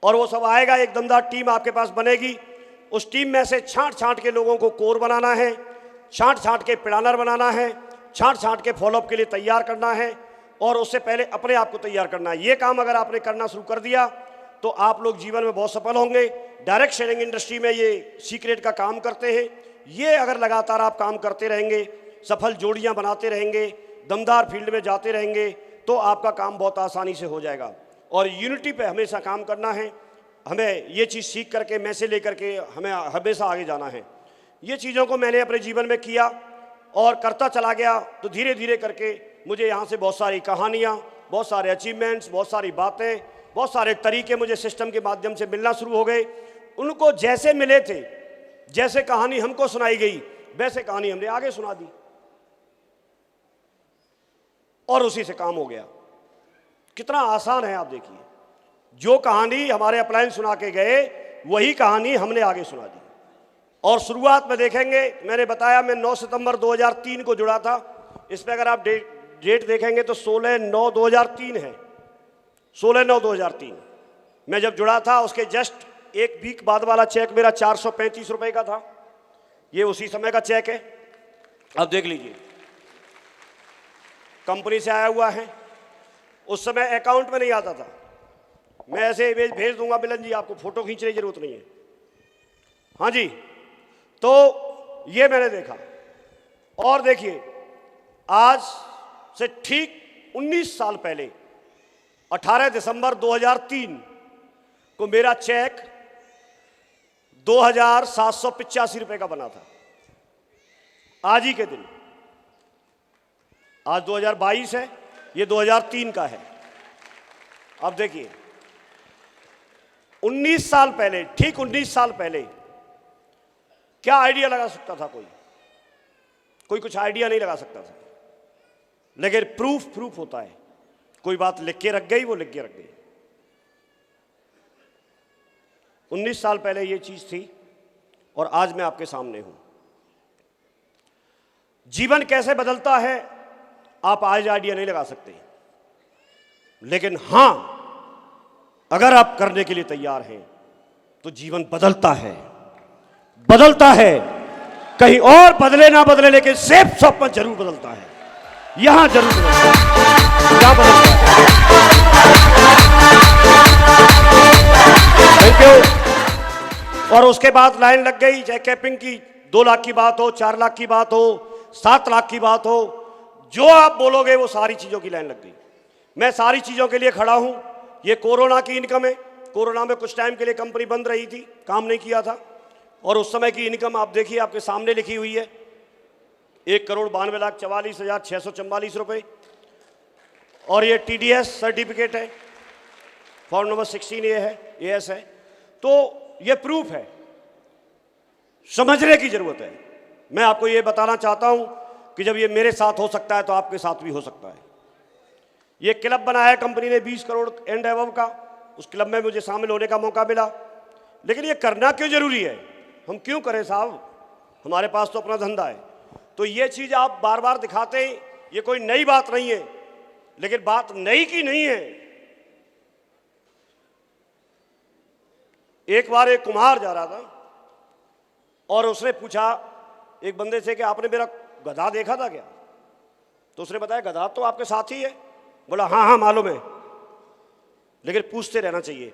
और वो सब आएगा। एक दमदार टीम आपके पास बनेगी। उस टीम में से छांट छांट के लोगों को कोर बनाना है, छांट छांट के प्लानर बनाना है, छांट छांट के फॉलोअप के लिए तैयार करना है, और उससे पहले अपने आप को तैयार करना है। ये काम अगर आपने करना शुरू कर दिया तो आप लोग जीवन में बहुत सफल होंगे। डायरेक्ट सेलिंग इंडस्ट्री में ये सीक्रेट का काम करते हैं। ये अगर लगातार आप काम करते रहेंगे, सफल जोड़ियां बनाते रहेंगे, दमदार फील्ड में जाते रहेंगे, तो आपका काम बहुत आसानी से हो जाएगा। और यूनिटी पे हमेशा काम करना है। हमें ये चीज़ सीख करके, में से लेकर के हमें हमेशा आगे जाना है। ये चीज़ों को मैंने अपने जीवन में किया और करता चला गया, तो धीरे धीरे करके मुझे यहाँ से बहुत सारी कहानियाँ, बहुत सारे अचीवमेंट्स, बहुत सारी बातें, बहुत सारे तरीके मुझे सिस्टम के माध्यम से मिलना शुरू हो गए। उनको जैसे मिले थे, जैसे कहानी हमको सुनाई गई, वैसे कहानी हमने आगे सुना दी और उसी से काम हो गया। कितना आसान है आप देखिए, जो कहानी हमारे अपलाइन सुना के गए वही कहानी हमने आगे सुना दी। और शुरुआत में देखेंगे, मैंने बताया मैं 9 सितंबर 2003 को जुड़ा था। इस पर अगर आप डेट देखेंगे तो 16/9/2003 है। 16/9/2003 मैं जब जुड़ा था, उसके जस्ट एक वीक बाद वाला चेक मेरा 435 रुपए का था। ये उसी समय का चेक है, अब देख लीजिए, कंपनी से आया हुआ है। उस समय अकाउंट में नहीं आता था, मैं ऐसे इमेज भेज दूंगा मिलन जी, आपको फोटो खींचने की जरूरत नहीं है। हाँ जी, तो ये मैंने देखा। और देखिए, आज से ठीक 19 साल पहले 18 दिसंबर 2003 को मेरा चेक 2785 रुपए का बना था। आज ही के दिन, आज 2022 है, ये 2003 का है। अब देखिए, 19 साल पहले, ठीक 19 साल पहले क्या आइडिया लगा सकता था कोई कुछ आइडिया नहीं लगा सकता था। लेकिन प्रूफ होता है, कोई बात लिख के रख गई, वो लिख के रख गई। 19 साल पहले ये चीज थी और आज मैं आपके सामने हूं। जीवन कैसे बदलता है आप आज आइडिया नहीं लगा सकते, लेकिन हां, अगर आप करने के लिए तैयार हैं तो जीवन बदलता है, कहीं और बदले ना बदले, लेकिन सेफ शॉप में जरूर बदलता है, यहां जरूर बदलता है, क्या बदलता है। Thank you. और उसके बाद लाइन लग गई, चाहे कैपिंग की 2 लाख की बात हो, 4 लाख की बात हो, 7 लाख की बात हो, जो आप बोलोगे वो सारी चीजों की लाइन लग गई। मैं सारी चीजों के लिए खड़ा हूं। ये कोरोना की इनकम है। कोरोना में कुछ टाइम के लिए कंपनी बंद रही थी, काम नहीं किया था, और उस समय की इनकम आप देखिए, आपके सामने लिखी हुई है, 1,92,44,644 रुपए। और ये TDS सर्टिफिकेट है, फॉर्म नंबर 16 ये है, AS है। तो ये प्रूफ है, समझने की जरूरत है। मैं आपको ये बताना चाहता हूं कि जब ये मेरे साथ हो सकता है तो आपके साथ भी हो सकता है। ये क्लब बनाया कंपनी ने 20 करोड़ एंड अबव का, उस क्लब में मुझे शामिल होने का मौका मिला। लेकिन ये करना क्यों जरूरी है, हम क्यों करें साहब, हमारे पास तो अपना धंधा है। तो ये चीज आप बार बार दिखाते हैं, ये कोई नई बात नहीं है, लेकिन बात नई की नहीं है। एक बार एक कुम्हार जा रहा था और उसने पूछा एक बंदे से कि आपने मेरा गधा देखा था क्या? तो उसने बताया गधा तो आपके साथ ही है। बोला हाँ हाँ मालूम है, लेकिन पूछते रहना चाहिए।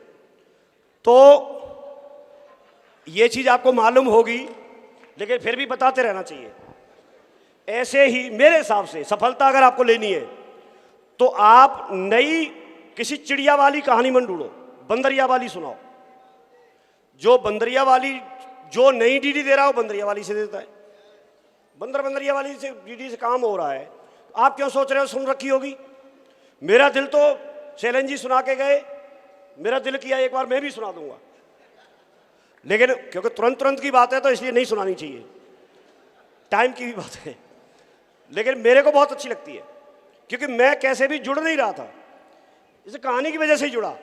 तो ये चीज आपको मालूम होगी, लेकिन फिर भी बताते रहना चाहिए। ऐसे ही मेरे हिसाब से सफलता अगर आपको लेनी है तो आप नई किसी चिड़िया वाली कहानी मत ढूंढो, बंदरिया वाली सुनाओ। जो बंदरिया वाली, जो नई डीडी दे रहा है वो बंदरिया वाली से देता है। बंदरिया वाली से डीडी से काम हो रहा है, आप क्यों सोच रहे हो सुन रखी होगी? मेरा दिल तो शैलन जी सुना के गए, मेरा दिल किया एक बार मैं भी सुना दूंगा, लेकिन क्योंकि तुरंत की बात है तो इसलिए नहीं सुनानी चाहिए, टाइम की भी बात है। लेकिन मेरे को बहुत अच्छी लगती है, क्योंकि मैं कैसे भी जुड़ नहीं रहा था, इस कहानी की वजह से ही जुड़ा।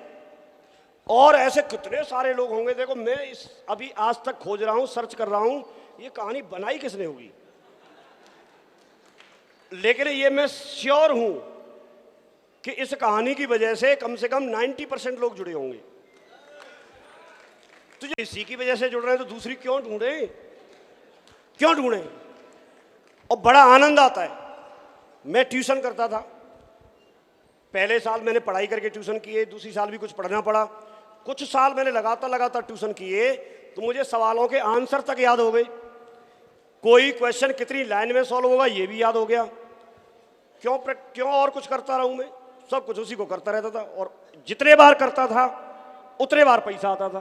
और ऐसे कितने सारे लोग होंगे, देखो मैं इस अभी आज तक खोज रहा हूं, सर्च कर रहा हूं, ये कहानी बनाई किसने होगी, लेकिन ये मैं श्योर हूं कि इस कहानी की वजह से कम 90% लोग जुड़े होंगे। तो जो इसी की वजह से जुड़ रहे हैं तो दूसरी क्यों ढूंढे, क्यों ढूंढे? और बड़ा आनंद आता है। मैं ट्यूशन करता था, पहले साल मैंने पढ़ाई करके ट्यूशन किए, दूसरी साल भी कुछ पढ़ना पड़ा, कुछ साल मैंने लगातार ट्यूशन किए, तो मुझे सवालों के आंसर तक याद हो गए। कोई क्वेश्चन कितनी लाइन में सॉल्व होगा ये भी याद हो गया। क्यों और कुछ करता रहूं मैं, सब कुछ उसी को करता रहता था, और जितने बार करता था उतने बार पैसा आता था।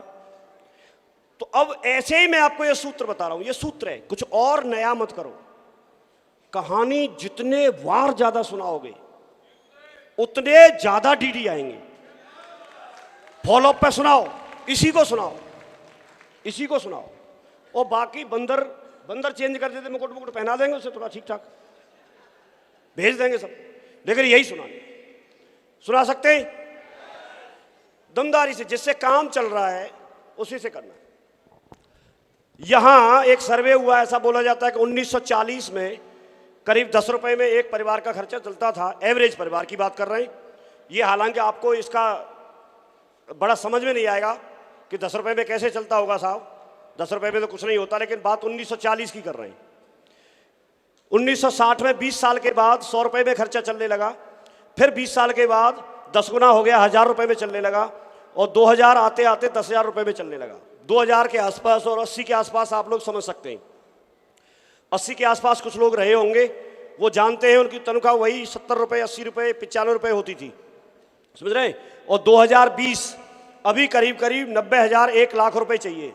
तो अब ऐसे ही मैं आपको ये सूत्र बता रहा हूं, ये सूत्र है, कुछ और नया मत करो। कहानी जितने बार ज्यादा सुनाओगे उतने ज्यादा डीडी आएंगे। फॉलोअप पे सुनाओ, इसी को सुनाओ। इसी को सुनाओ। और बाकी बंदर बंदर चेंज कर देते, मुकुट मुकुट पहना देंगे उसे, थोड़ा ठीक ठाक भेज देंगे सब, लेकिन यही सुना सकते हैं दमदारी से, जिससे काम चल रहा है उसी से करना। यहां एक सर्वे हुआ, ऐसा बोला जाता है कि 1940 में करीब 10 रुपए में एक परिवार का खर्चा चलता था, एवरेज परिवार की बात कर रहे हैं। ये हालांकि आपको इसका बड़ा समझ में नहीं आएगा कि 10 रुपए में कैसे चलता होगा साहब, 10 रुपए में तो कुछ नहीं होता, लेकिन बात 1940 की कर रहे हैं। 1960 में 20 साल के बाद 100 रुपए में खर्चा चलने लगा, फिर 20 साल के बाद 10 गुना हो गया, 1000 रुपए में चलने लगा, और 2000 आते आते 10,000 रुपए में चलने लगा। 2000 के आसपास और 80 के आसपास आप लोग समझ सकते हैं। 80 के आसपास कुछ लोग रहे होंगे, वो जानते हैं उनकी तनख्वाह वही 70 रुपए, 80 रुपए, 95 रुपए होती थी, समझ रहे हैं। और 2020 अभी करीब करीब 90,000, 1 लाख रुपए चाहिए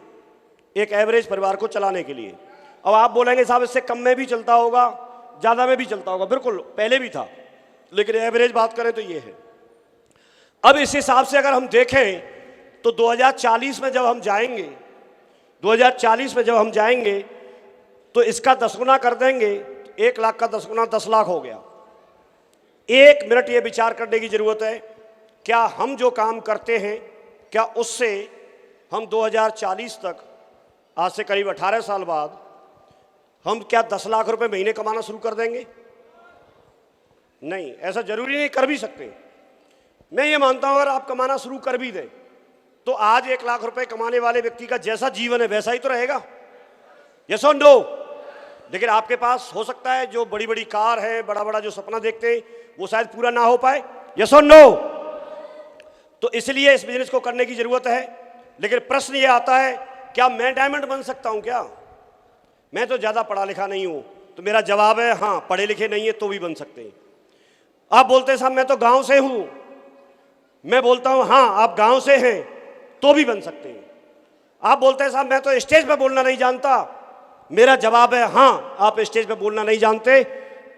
एक एवरेज परिवार को चलाने के लिए। अब आप बोलेंगे साहब इससे कम में भी चलता होगा, ज़्यादा में भी चलता होगा, बिल्कुल पहले भी था, लेकिन एवरेज बात करें तो ये है। अब इस हिसाब से अगर हम देखें तो 2040 में जब हम जाएंगे, 2040 में जब हम जाएंगे तो इसका 10 गुना कर देंगे, 1 लाख का 10 गुना 10 लाख हो गया। 1 मिनट ये विचार करने की जरूरत है, क्या हम जो काम करते हैं, क्या उससे हम 2040 तक, आज से करीब 18 साल बाद, हम क्या 10 लाख रुपए महीने कमाना शुरू कर देंगे? नहीं, ऐसा जरूरी नहीं, कर भी सकते। मैं ये मानता हूं अगर आप कमाना शुरू कर भी दें तो आज 1 लाख रुपए कमाने वाले व्यक्ति का जैसा जीवन है वैसा ही तो रहेगा, यस और नो। लेकिन आपके पास हो सकता है जो बड़ी बड़ी कार है, बड़ा बड़ा जो सपना देखते हैं, वो शायद पूरा ना हो पाए, यस और नो। तो इसलिए इस बिजनेस को करने की जरूरत है। लेकिन प्रश्न ये आता है, क्या मैं डायमंड बन सकता हूं? क्या मैं तो ज्यादा पढ़ा लिखा नहीं हूं? तो मेरा जवाब है हाँ, पढ़े लिखे नहीं है तो भी बन सकते हैं। आप बोलते हैं साहब मैं तो गांव से हूं, मैं बोलता हूं हाँ, आप गांव से हैं तो भी बन सकते हैं। आप बोलते हैं साहब मैं तो स्टेज पे बोलना नहीं जानता, मेरा जवाब है हाँ, आप स्टेज पे बोलना नहीं जानते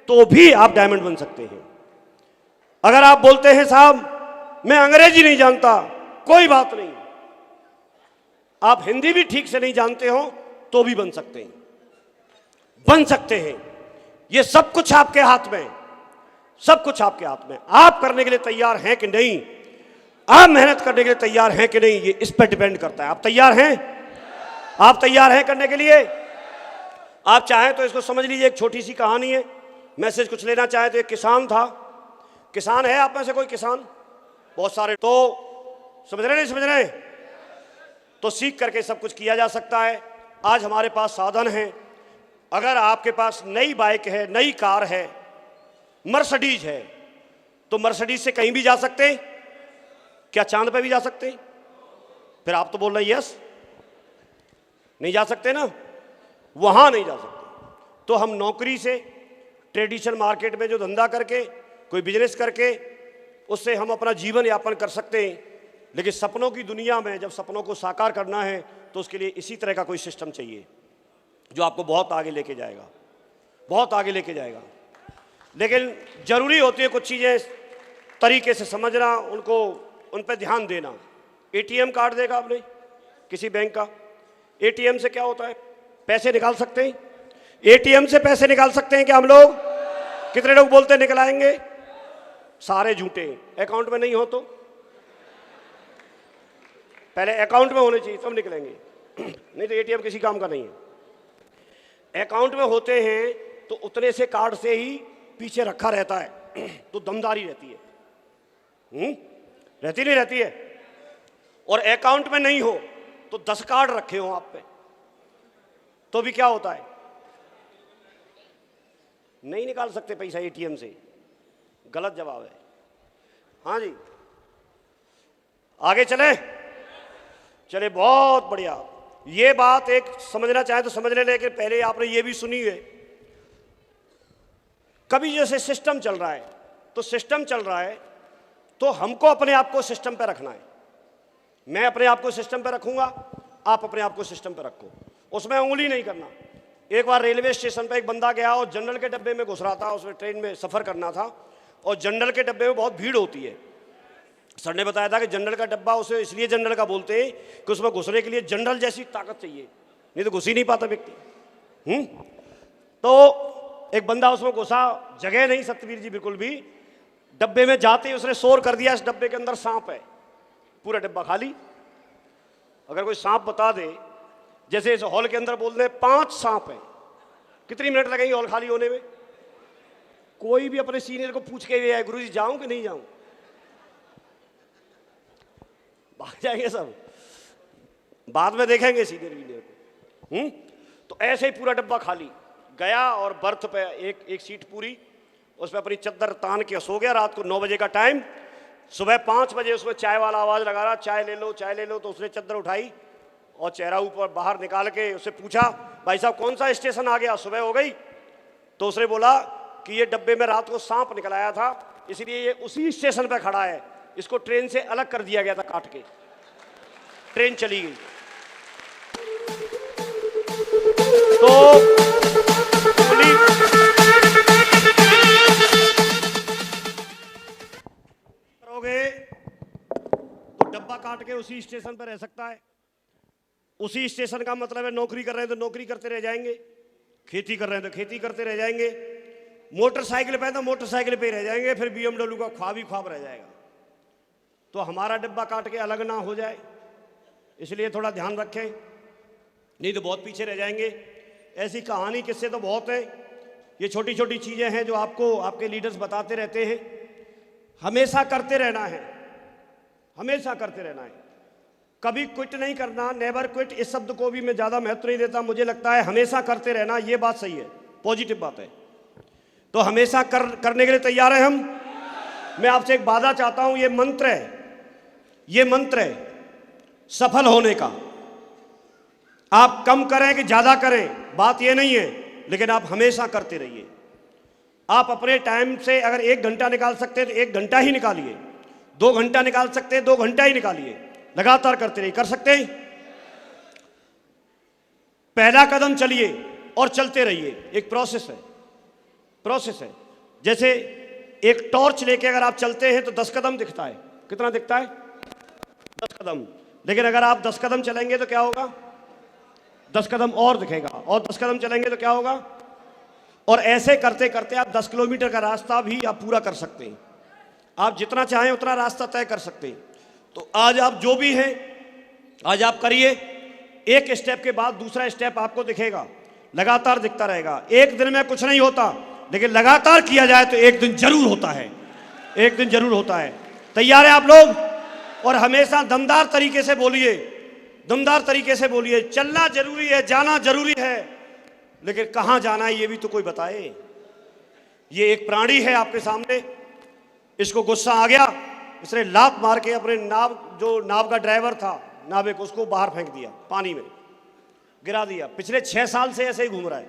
तो भी आप डायमंड बन सकते हैं। अगर आप बोलते हैं साहब मैं अंग्रेजी नहीं जानता, कोई बात नहीं, आप हिंदी भी ठीक से नहीं जानते हो तो भी बन सकते हैं, बन सकते हैं। ये सब कुछ आपके हाथ में, सब कुछ आपके हाथ में। आप करने के लिए तैयार हैं कि नहीं, आप मेहनत करने के लिए तैयार हैं कि नहीं, ये इस पर डिपेंड करता है। आप तैयार हैं? आप तैयार हैं करने के लिए? आप चाहें तो इसको समझ लीजिए, एक छोटी सी कहानी है, मैसेज कुछ लेना चाहे तो एक किसान था। किसान है आप में से कोई किसान? बहुत सारे। तो समझ रहे नहीं समझ रहे? तो सीख करके सब कुछ किया जा सकता है। आज हमारे पास साधन हैं। अगर आपके पास नई बाइक है, नई कार है, मर्सिडीज है, तो मर्सिडीज से कहीं भी जा सकते हैं। क्या चांद पे भी जा सकते हैं? फिर आप तो बोल रहे यस, नहीं जा सकते ना, वहां नहीं जा सकते। तो हम नौकरी से, ट्रेडिशनल मार्केट में जो धंधा करके, कोई बिजनेस करके, उससे हम अपना जीवन यापन कर सकते हैं। लेकिन सपनों की दुनिया में जब सपनों को साकार करना है तो उसके लिए इसी तरह का कोई सिस्टम चाहिए जो आपको बहुत आगे लेके जाएगा, बहुत आगे लेके जाएगा। लेकिन जरूरी होती है कुछ चीज़ें तरीके से समझना, उनको उन पर ध्यान देना। एटीएम कार्ड देखा आपने किसी बैंक का? एटीएम से क्या होता है? पैसे निकाल सकते हैं? एटीएम से पैसे निकाल सकते हैं क्या हम लोग? कितने लोग बोलते हैं निकलाएंगे? सारे झूठे। अकाउंट में नहीं हो तो पहले अकाउंट में होने चाहिए तब निकलेंगे, नहीं तो एटीएम किसी काम का नहीं है। अकाउंट में होते हैं तो उतने से कार्ड से ही पीछे रखा रहता है तो दमदारी रहती है, रहती नहीं रहती है। और अकाउंट में नहीं हो तो 10 कार्ड रखे हो आप पे तो भी क्या होता है? नहीं निकाल सकते पैसा एटीएम से। गलत जवाब है। हाँ जी, आगे चले चले, बहुत बढ़िया। ये बात एक समझना चाहे तो समझ ले, लेकिन पहले आपने ये भी सुनी है। कभी जैसे सिस्टम चल रहा है तो सिस्टम चल रहा है तो हमको अपने आप को सिस्टम पे रखना है। मैं अपने आप को सिस्टम पे रखूंगा, आप अपने आप को सिस्टम पे रखो, उसमें उंगली नहीं करना। एक बार रेलवे स्टेशन पे एक बंदा गया और जनरल के डब्बे में घुस रहा था, उसमें ट्रेन में सफ़र करना था और जनरल के डब्बे में बहुत भीड़ होती है, सर ने बताया था कि जनरल का डब्बा उसे इसलिए जनरल का बोलते हैं कि उसमें घुसने के लिए जनरल जैसी ताकत चाहिए, नहीं तो घुस ही नहीं पाता व्यक्ति। तो एक बंदा उसमें घुसा, जगह नहीं सत्यवीर जी बिल्कुल भी। डब्बे में जाते ही उसने शोर कर दिया, इस डब्बे के अंदर सांप है। पूरा डब्बा खाली। अगर कोई सांप बता दे, जैसे इस हॉल के अंदर बोल दे 5 सांप हैं, कितनी मिनट लगेंगे हॉल खाली होने में? कोई भी अपने सीनियर को पूछ के आए, गुरुजी जाऊं कि नहीं जाऊं? भाग जाएंगे सब, बाद में देखेंगे सीनियर वीनियर को। तो ऐसे ही पूरा डब्बा खाली गया और बर्थ पे एक सीट पूरी, उस पर अपनी चद्दर तान के सो गया। रात को 9 बजे का टाइम, सुबह 5 बजे उसमें चाय वाला आवाज लगा रहा, चाय ले लो चाय ले लो। तो उसने चद्दर उठाई और चेहरा ऊपर बाहर निकाल के उससे पूछा, भाई साहब कौन सा स्टेशन आ गया, सुबह हो गई? तो उसने बोला कि ये डब्बे में रात को सांप निकल आया था, इसलिए ये उसी स्टेशन पे खड़ा है, इसको ट्रेन से अलग कर दिया गया था, काट के ट्रेन चली गई। तो करोगे तो डब्बा काट के उसी स्टेशन पर रह सकता है। उसी स्टेशन का मतलब है नौकरी कर रहे हैं तो नौकरी करते रह जाएंगे, खेती कर रहे हैं तो खेती करते रह जाएंगे, मोटरसाइकिल पे तो मोटरसाइकिल पे रह जाएंगे, फिर BMW का ख्वाब ही ख्वाब रह जाएगा। तो हमारा डब्बा काट के अलग ना हो जाए, इसलिए थोड़ा ध्यान रखें, नहीं तो बहुत पीछे रह जाएंगे। ऐसी कहानी किस्से तो बहुत हैं। ये छोटी छोटी चीज़ें हैं जो आपको आपके लीडर्स बताते रहते हैं। हमेशा करते रहना है, हमेशा करते रहना है, कभी क्विट नहीं करना। नेवर क्विट इस शब्द को भी मैं ज़्यादा महत्व नहीं देता, मुझे लगता है हमेशा करते रहना, ये बात सही है, पॉजिटिव बात है। तो हमेशा करने के लिए तैयार है हम। मैं आपसे एक वादा चाहता हूं, ये मंत्र है, ये मंत्र है सफल होने का। आप कम करें कि ज़्यादा करें, बात ये नहीं है, लेकिन आप हमेशा करते रहिए। आप अपने टाइम से अगर 1 घंटा निकाल सकते हैं तो 1 घंटा ही निकालिए, 2 घंटा निकाल सकते हैं 2 घंटा ही निकालिए, लगातार करते रहिए। कर सकते हैं? पहला कदम चलिए और चलते रहिए, एक प्रोसेस है, प्रोसेस है। जैसे एक टॉर्च लेके अगर आप चलते हैं तो 10 कदम दिखता है, कितना दिखता है? 10 कदम। लेकिन अगर आप 10 कदम चलेंगे तो क्या होगा? 10 कदम और दिखेगा, और 10 कदम चलेंगे तो क्या होगा? और ऐसे करते करते आप 10 किलोमीटर का रास्ता भी आप पूरा कर सकते हैं। आप जितना चाहें उतना रास्ता तय कर सकते हैं। तो आज आप जो भी हैं, आज आप करिए, एक स्टेप के बाद दूसरा स्टेप आपको दिखेगा, लगातार दिखता रहेगा। एक दिन में कुछ नहीं होता, लेकिन लगातार किया जाए तो एक दिन जरूर होता है, एक दिन जरूर होता है। तैयार है आप लोग? और हमेशा दमदार तरीके से बोलिए, दमदार तरीके से बोलिए। चलना जरूरी है, जाना जरूरी है, लेकिन कहां जाना है ये भी तो कोई बताए। ये एक प्राणी है आपके सामने, इसको गुस्सा आ गया, इसने लात मार के अपने नाव का ड्राइवर था, नाविक, उसको बाहर फेंक दिया, पानी में गिरा दिया। पिछले 6 साल से ऐसे ही घूम रहा है,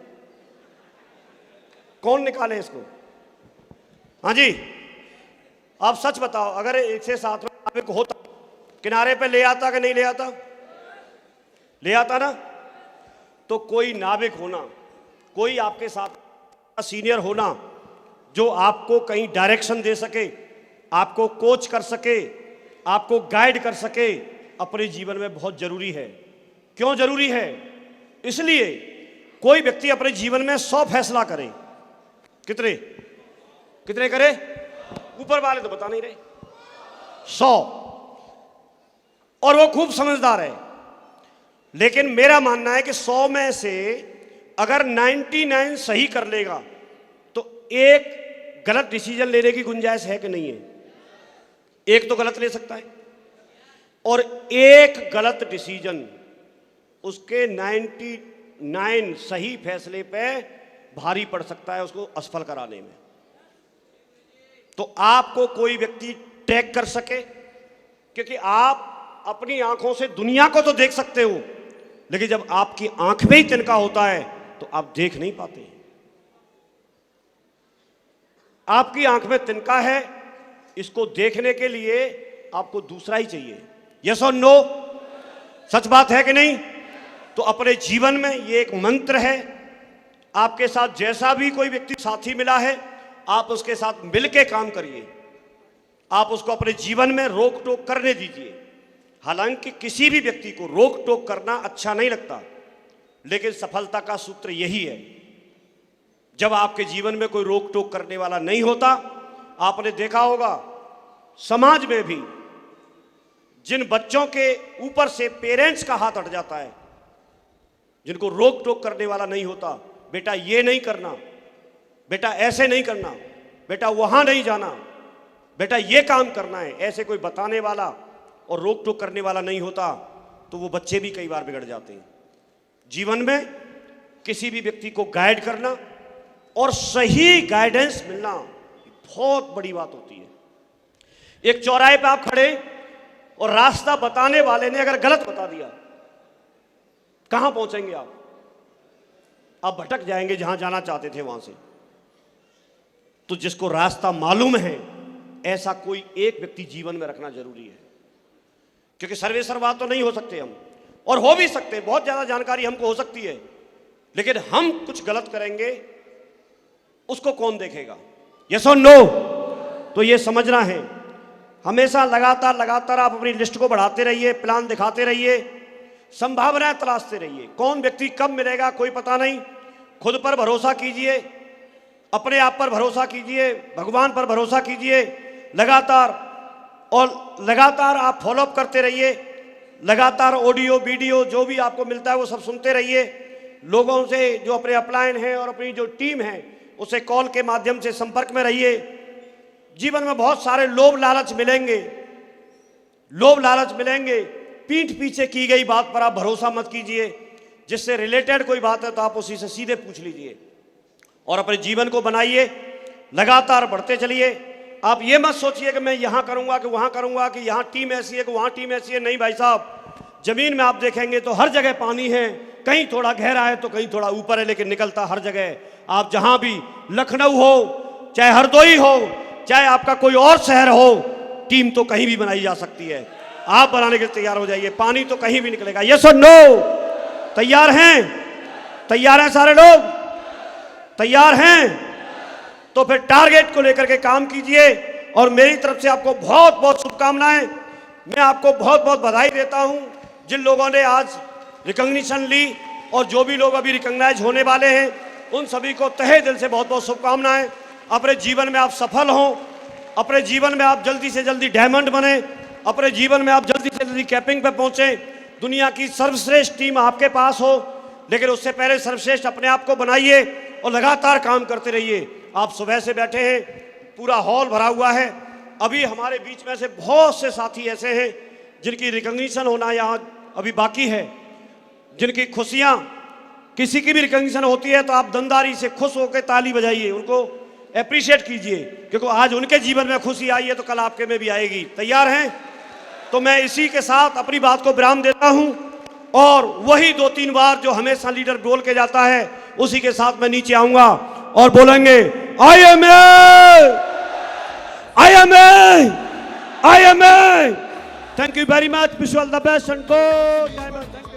कौन निकाले इसको? हाँ जी, आप सच बताओ, अगर एक से साथ में नाविक होता, किनारे पे ले आता कि नहीं ले आता? ले आता ना। तो कोई नाविक होना, कोई आपके साथ सीनियर होना जो आपको कहीं डायरेक्शन दे सके, आपको कोच कर सके, आपको गाइड कर सके, अपने जीवन में बहुत जरूरी है। क्यों जरूरी है? इसलिए कोई व्यक्ति अपने जीवन में 100 फैसला करे, कितने कितने करे? ऊपर वाले तो बता नहीं रहे, 100, और वो खूब समझदार है। लेकिन मेरा मानना है कि 100 में से अगर 99 सही कर लेगा तो एक गलत डिसीजन लेने की गुंजाइश है कि नहीं है? एक तो गलत ले सकता है, और एक गलत डिसीजन उसके 99 सही फैसले पे भारी पड़ सकता है, उसको असफल कराने में। तो आपको कोई व्यक्ति ट्रैक कर सके, क्योंकि आप अपनी आंखों से दुनिया को तो देख सकते हो, लेकिन जब आपकी आंख में ही तिनका होता है तो आप देख नहीं पाते। आपकी आंख में तिनका है, इसको देखने के लिए आपको दूसरा ही चाहिए। यस और नो? सच बात है कि नहीं? तो अपने जीवन में ये एक मंत्र है। आपके साथ जैसा भी कोई व्यक्ति साथी मिला है, आप उसके साथ मिलके काम करिए, आप उसको अपने जीवन में रोक टोक करने दीजिए। हालांकि किसी भी व्यक्ति को रोक टोक करना अच्छा नहीं लगता, लेकिन सफलता का सूत्र यही है, जब आपके जीवन में कोई रोक टोक करने वाला नहीं होता। आपने देखा होगा समाज में भी जिन बच्चों के ऊपर से पेरेंट्स का हाथ हट जाता है, जिनको रोक टोक करने वाला नहीं होता, बेटा ये नहीं करना, बेटा ऐसे नहीं करना, बेटा वहां नहीं जाना, बेटा ये काम करना है, ऐसे कोई बताने वाला और रोक टोक करने वाला नहीं होता, तो वो बच्चे भी कई बार बिगड़ जाते हैं। जीवन में किसी भी व्यक्ति को गाइड करना और सही गाइडेंस मिलना बहुत बड़ी बात होती है। एक चौराहे पे आप खड़े और रास्ता बताने वाले ने अगर गलत बता दिया, कहां पहुंचेंगे आप? आप भटक जाएंगे जहां जाना चाहते थे वहां से। तो जिसको रास्ता मालूम है, ऐसा कोई एक व्यक्ति जीवन में रखना जरूरी है, क्योंकि सर्वे सर्वा तो नहीं हो सकते हम, और हो भी सकते हैं, बहुत ज्यादा जानकारी हमको हो सकती है, लेकिन हम कुछ गलत करेंगे उसको कौन देखेगा? यस और नो? तो ये समझना है, हमेशा लगातार आप अपनी लिस्ट को बढ़ाते रहिए, प्लान दिखाते रहिए, संभावनाएं तलाशते रहिए। कौन व्यक्ति कब मिलेगा कोई पता नहीं। खुद पर भरोसा कीजिए, अपने आप पर भरोसा कीजिए, भगवान पर भरोसा कीजिए, लगातार आप फॉलोअप करते रहिए, लगातार ऑडियो वीडियो जो भी आपको मिलता है वो सब सुनते रहिए। लोगों से जो अपने अपलाइन हैं और अपनी जो टीम है उसे कॉल के माध्यम से संपर्क में रहिए। जीवन में बहुत सारे लोभ लालच मिलेंगे, पीठ पीछे की गई बात पर आप भरोसा मत कीजिए। जिससे रिलेटेड कोई बात है तो आप उसी से सीधे पूछ लीजिए और अपने जीवन को बनाइए, लगातार बढ़ते चलिए। आप ये मत सोचिए कि मैं यहाँ करूँगा कि वहाँ करूँगा, कि यहाँ टीम ऐसी है कि वहाँ टीम ऐसी है। नहीं भाई साहब, जमीन में आप देखेंगे तो हर जगह पानी है, कहीं थोड़ा गहरा है तो कहीं थोड़ा ऊपर है, लेकिन निकलता हर जगह। आप जहाँ भी, लखनऊ हो चाहे हरदोई हो चाहे आपका कोई और शहर हो, टीम तो कहीं भी बनाई जा सकती है। आप बनाने के लिए तैयार हो जाइए, पानी तो कहीं भी निकलेगा। यस और नो? तैयार हैं? तैयार हैं सारे लोग? तैयार हैं? तो फिर टारगेट को लेकर के काम कीजिए। और मेरी तरफ से आपको बहुत बहुत शुभकामनाएं। मैं आपको बहुत बहुत बधाई देता हूं जिन लोगों ने आज रिकॉग्निशन ली, और जो भी लोग अभी रिकॉग्नाइज होने वाले हैं उन सभी को तहे दिल से बहुत बहुत शुभकामनाएं। अपने जीवन में आप सफल हों, अपने जीवन में आप जल्दी से जल्दी डायमंड बने, अपने जीवन में आप जल्दी से जल्दी कैपिंग पे पहुंचे। दुनिया की सर्वश्रेष्ठ टीम आपके पास हो, लेकिन उससे पहले सर्वश्रेष्ठ अपने आप को बनाइए और लगातार काम करते रहिए। आप सुबह से बैठे हैं, पूरा हॉल भरा हुआ है। अभी हमारे बीच में से बहुत से साथी ऐसे हैं जिनकी रिकॉग्निशन होना यहाँ अभी बाकी है, जिनकी खुशियाँ, किसी की भी रिकॉग्निशन होती है तो आप दमदारी से खुश होकर ताली बजाइए, उनको अप्रिशिएट कीजिए, क्योंकि आज उनके जीवन में खुशी आई है तो कल आपके में भी आएगी। तैयार हैं? तो मैं इसी के साथ अपनी बात को विराम देता हूं, और वही 2-3 बार जो हमेशा लीडर बोल के जाता है उसी के साथ मैं नीचे आऊंगा और बोलेंगे I am a. Thank you very much, wish you all the best and God.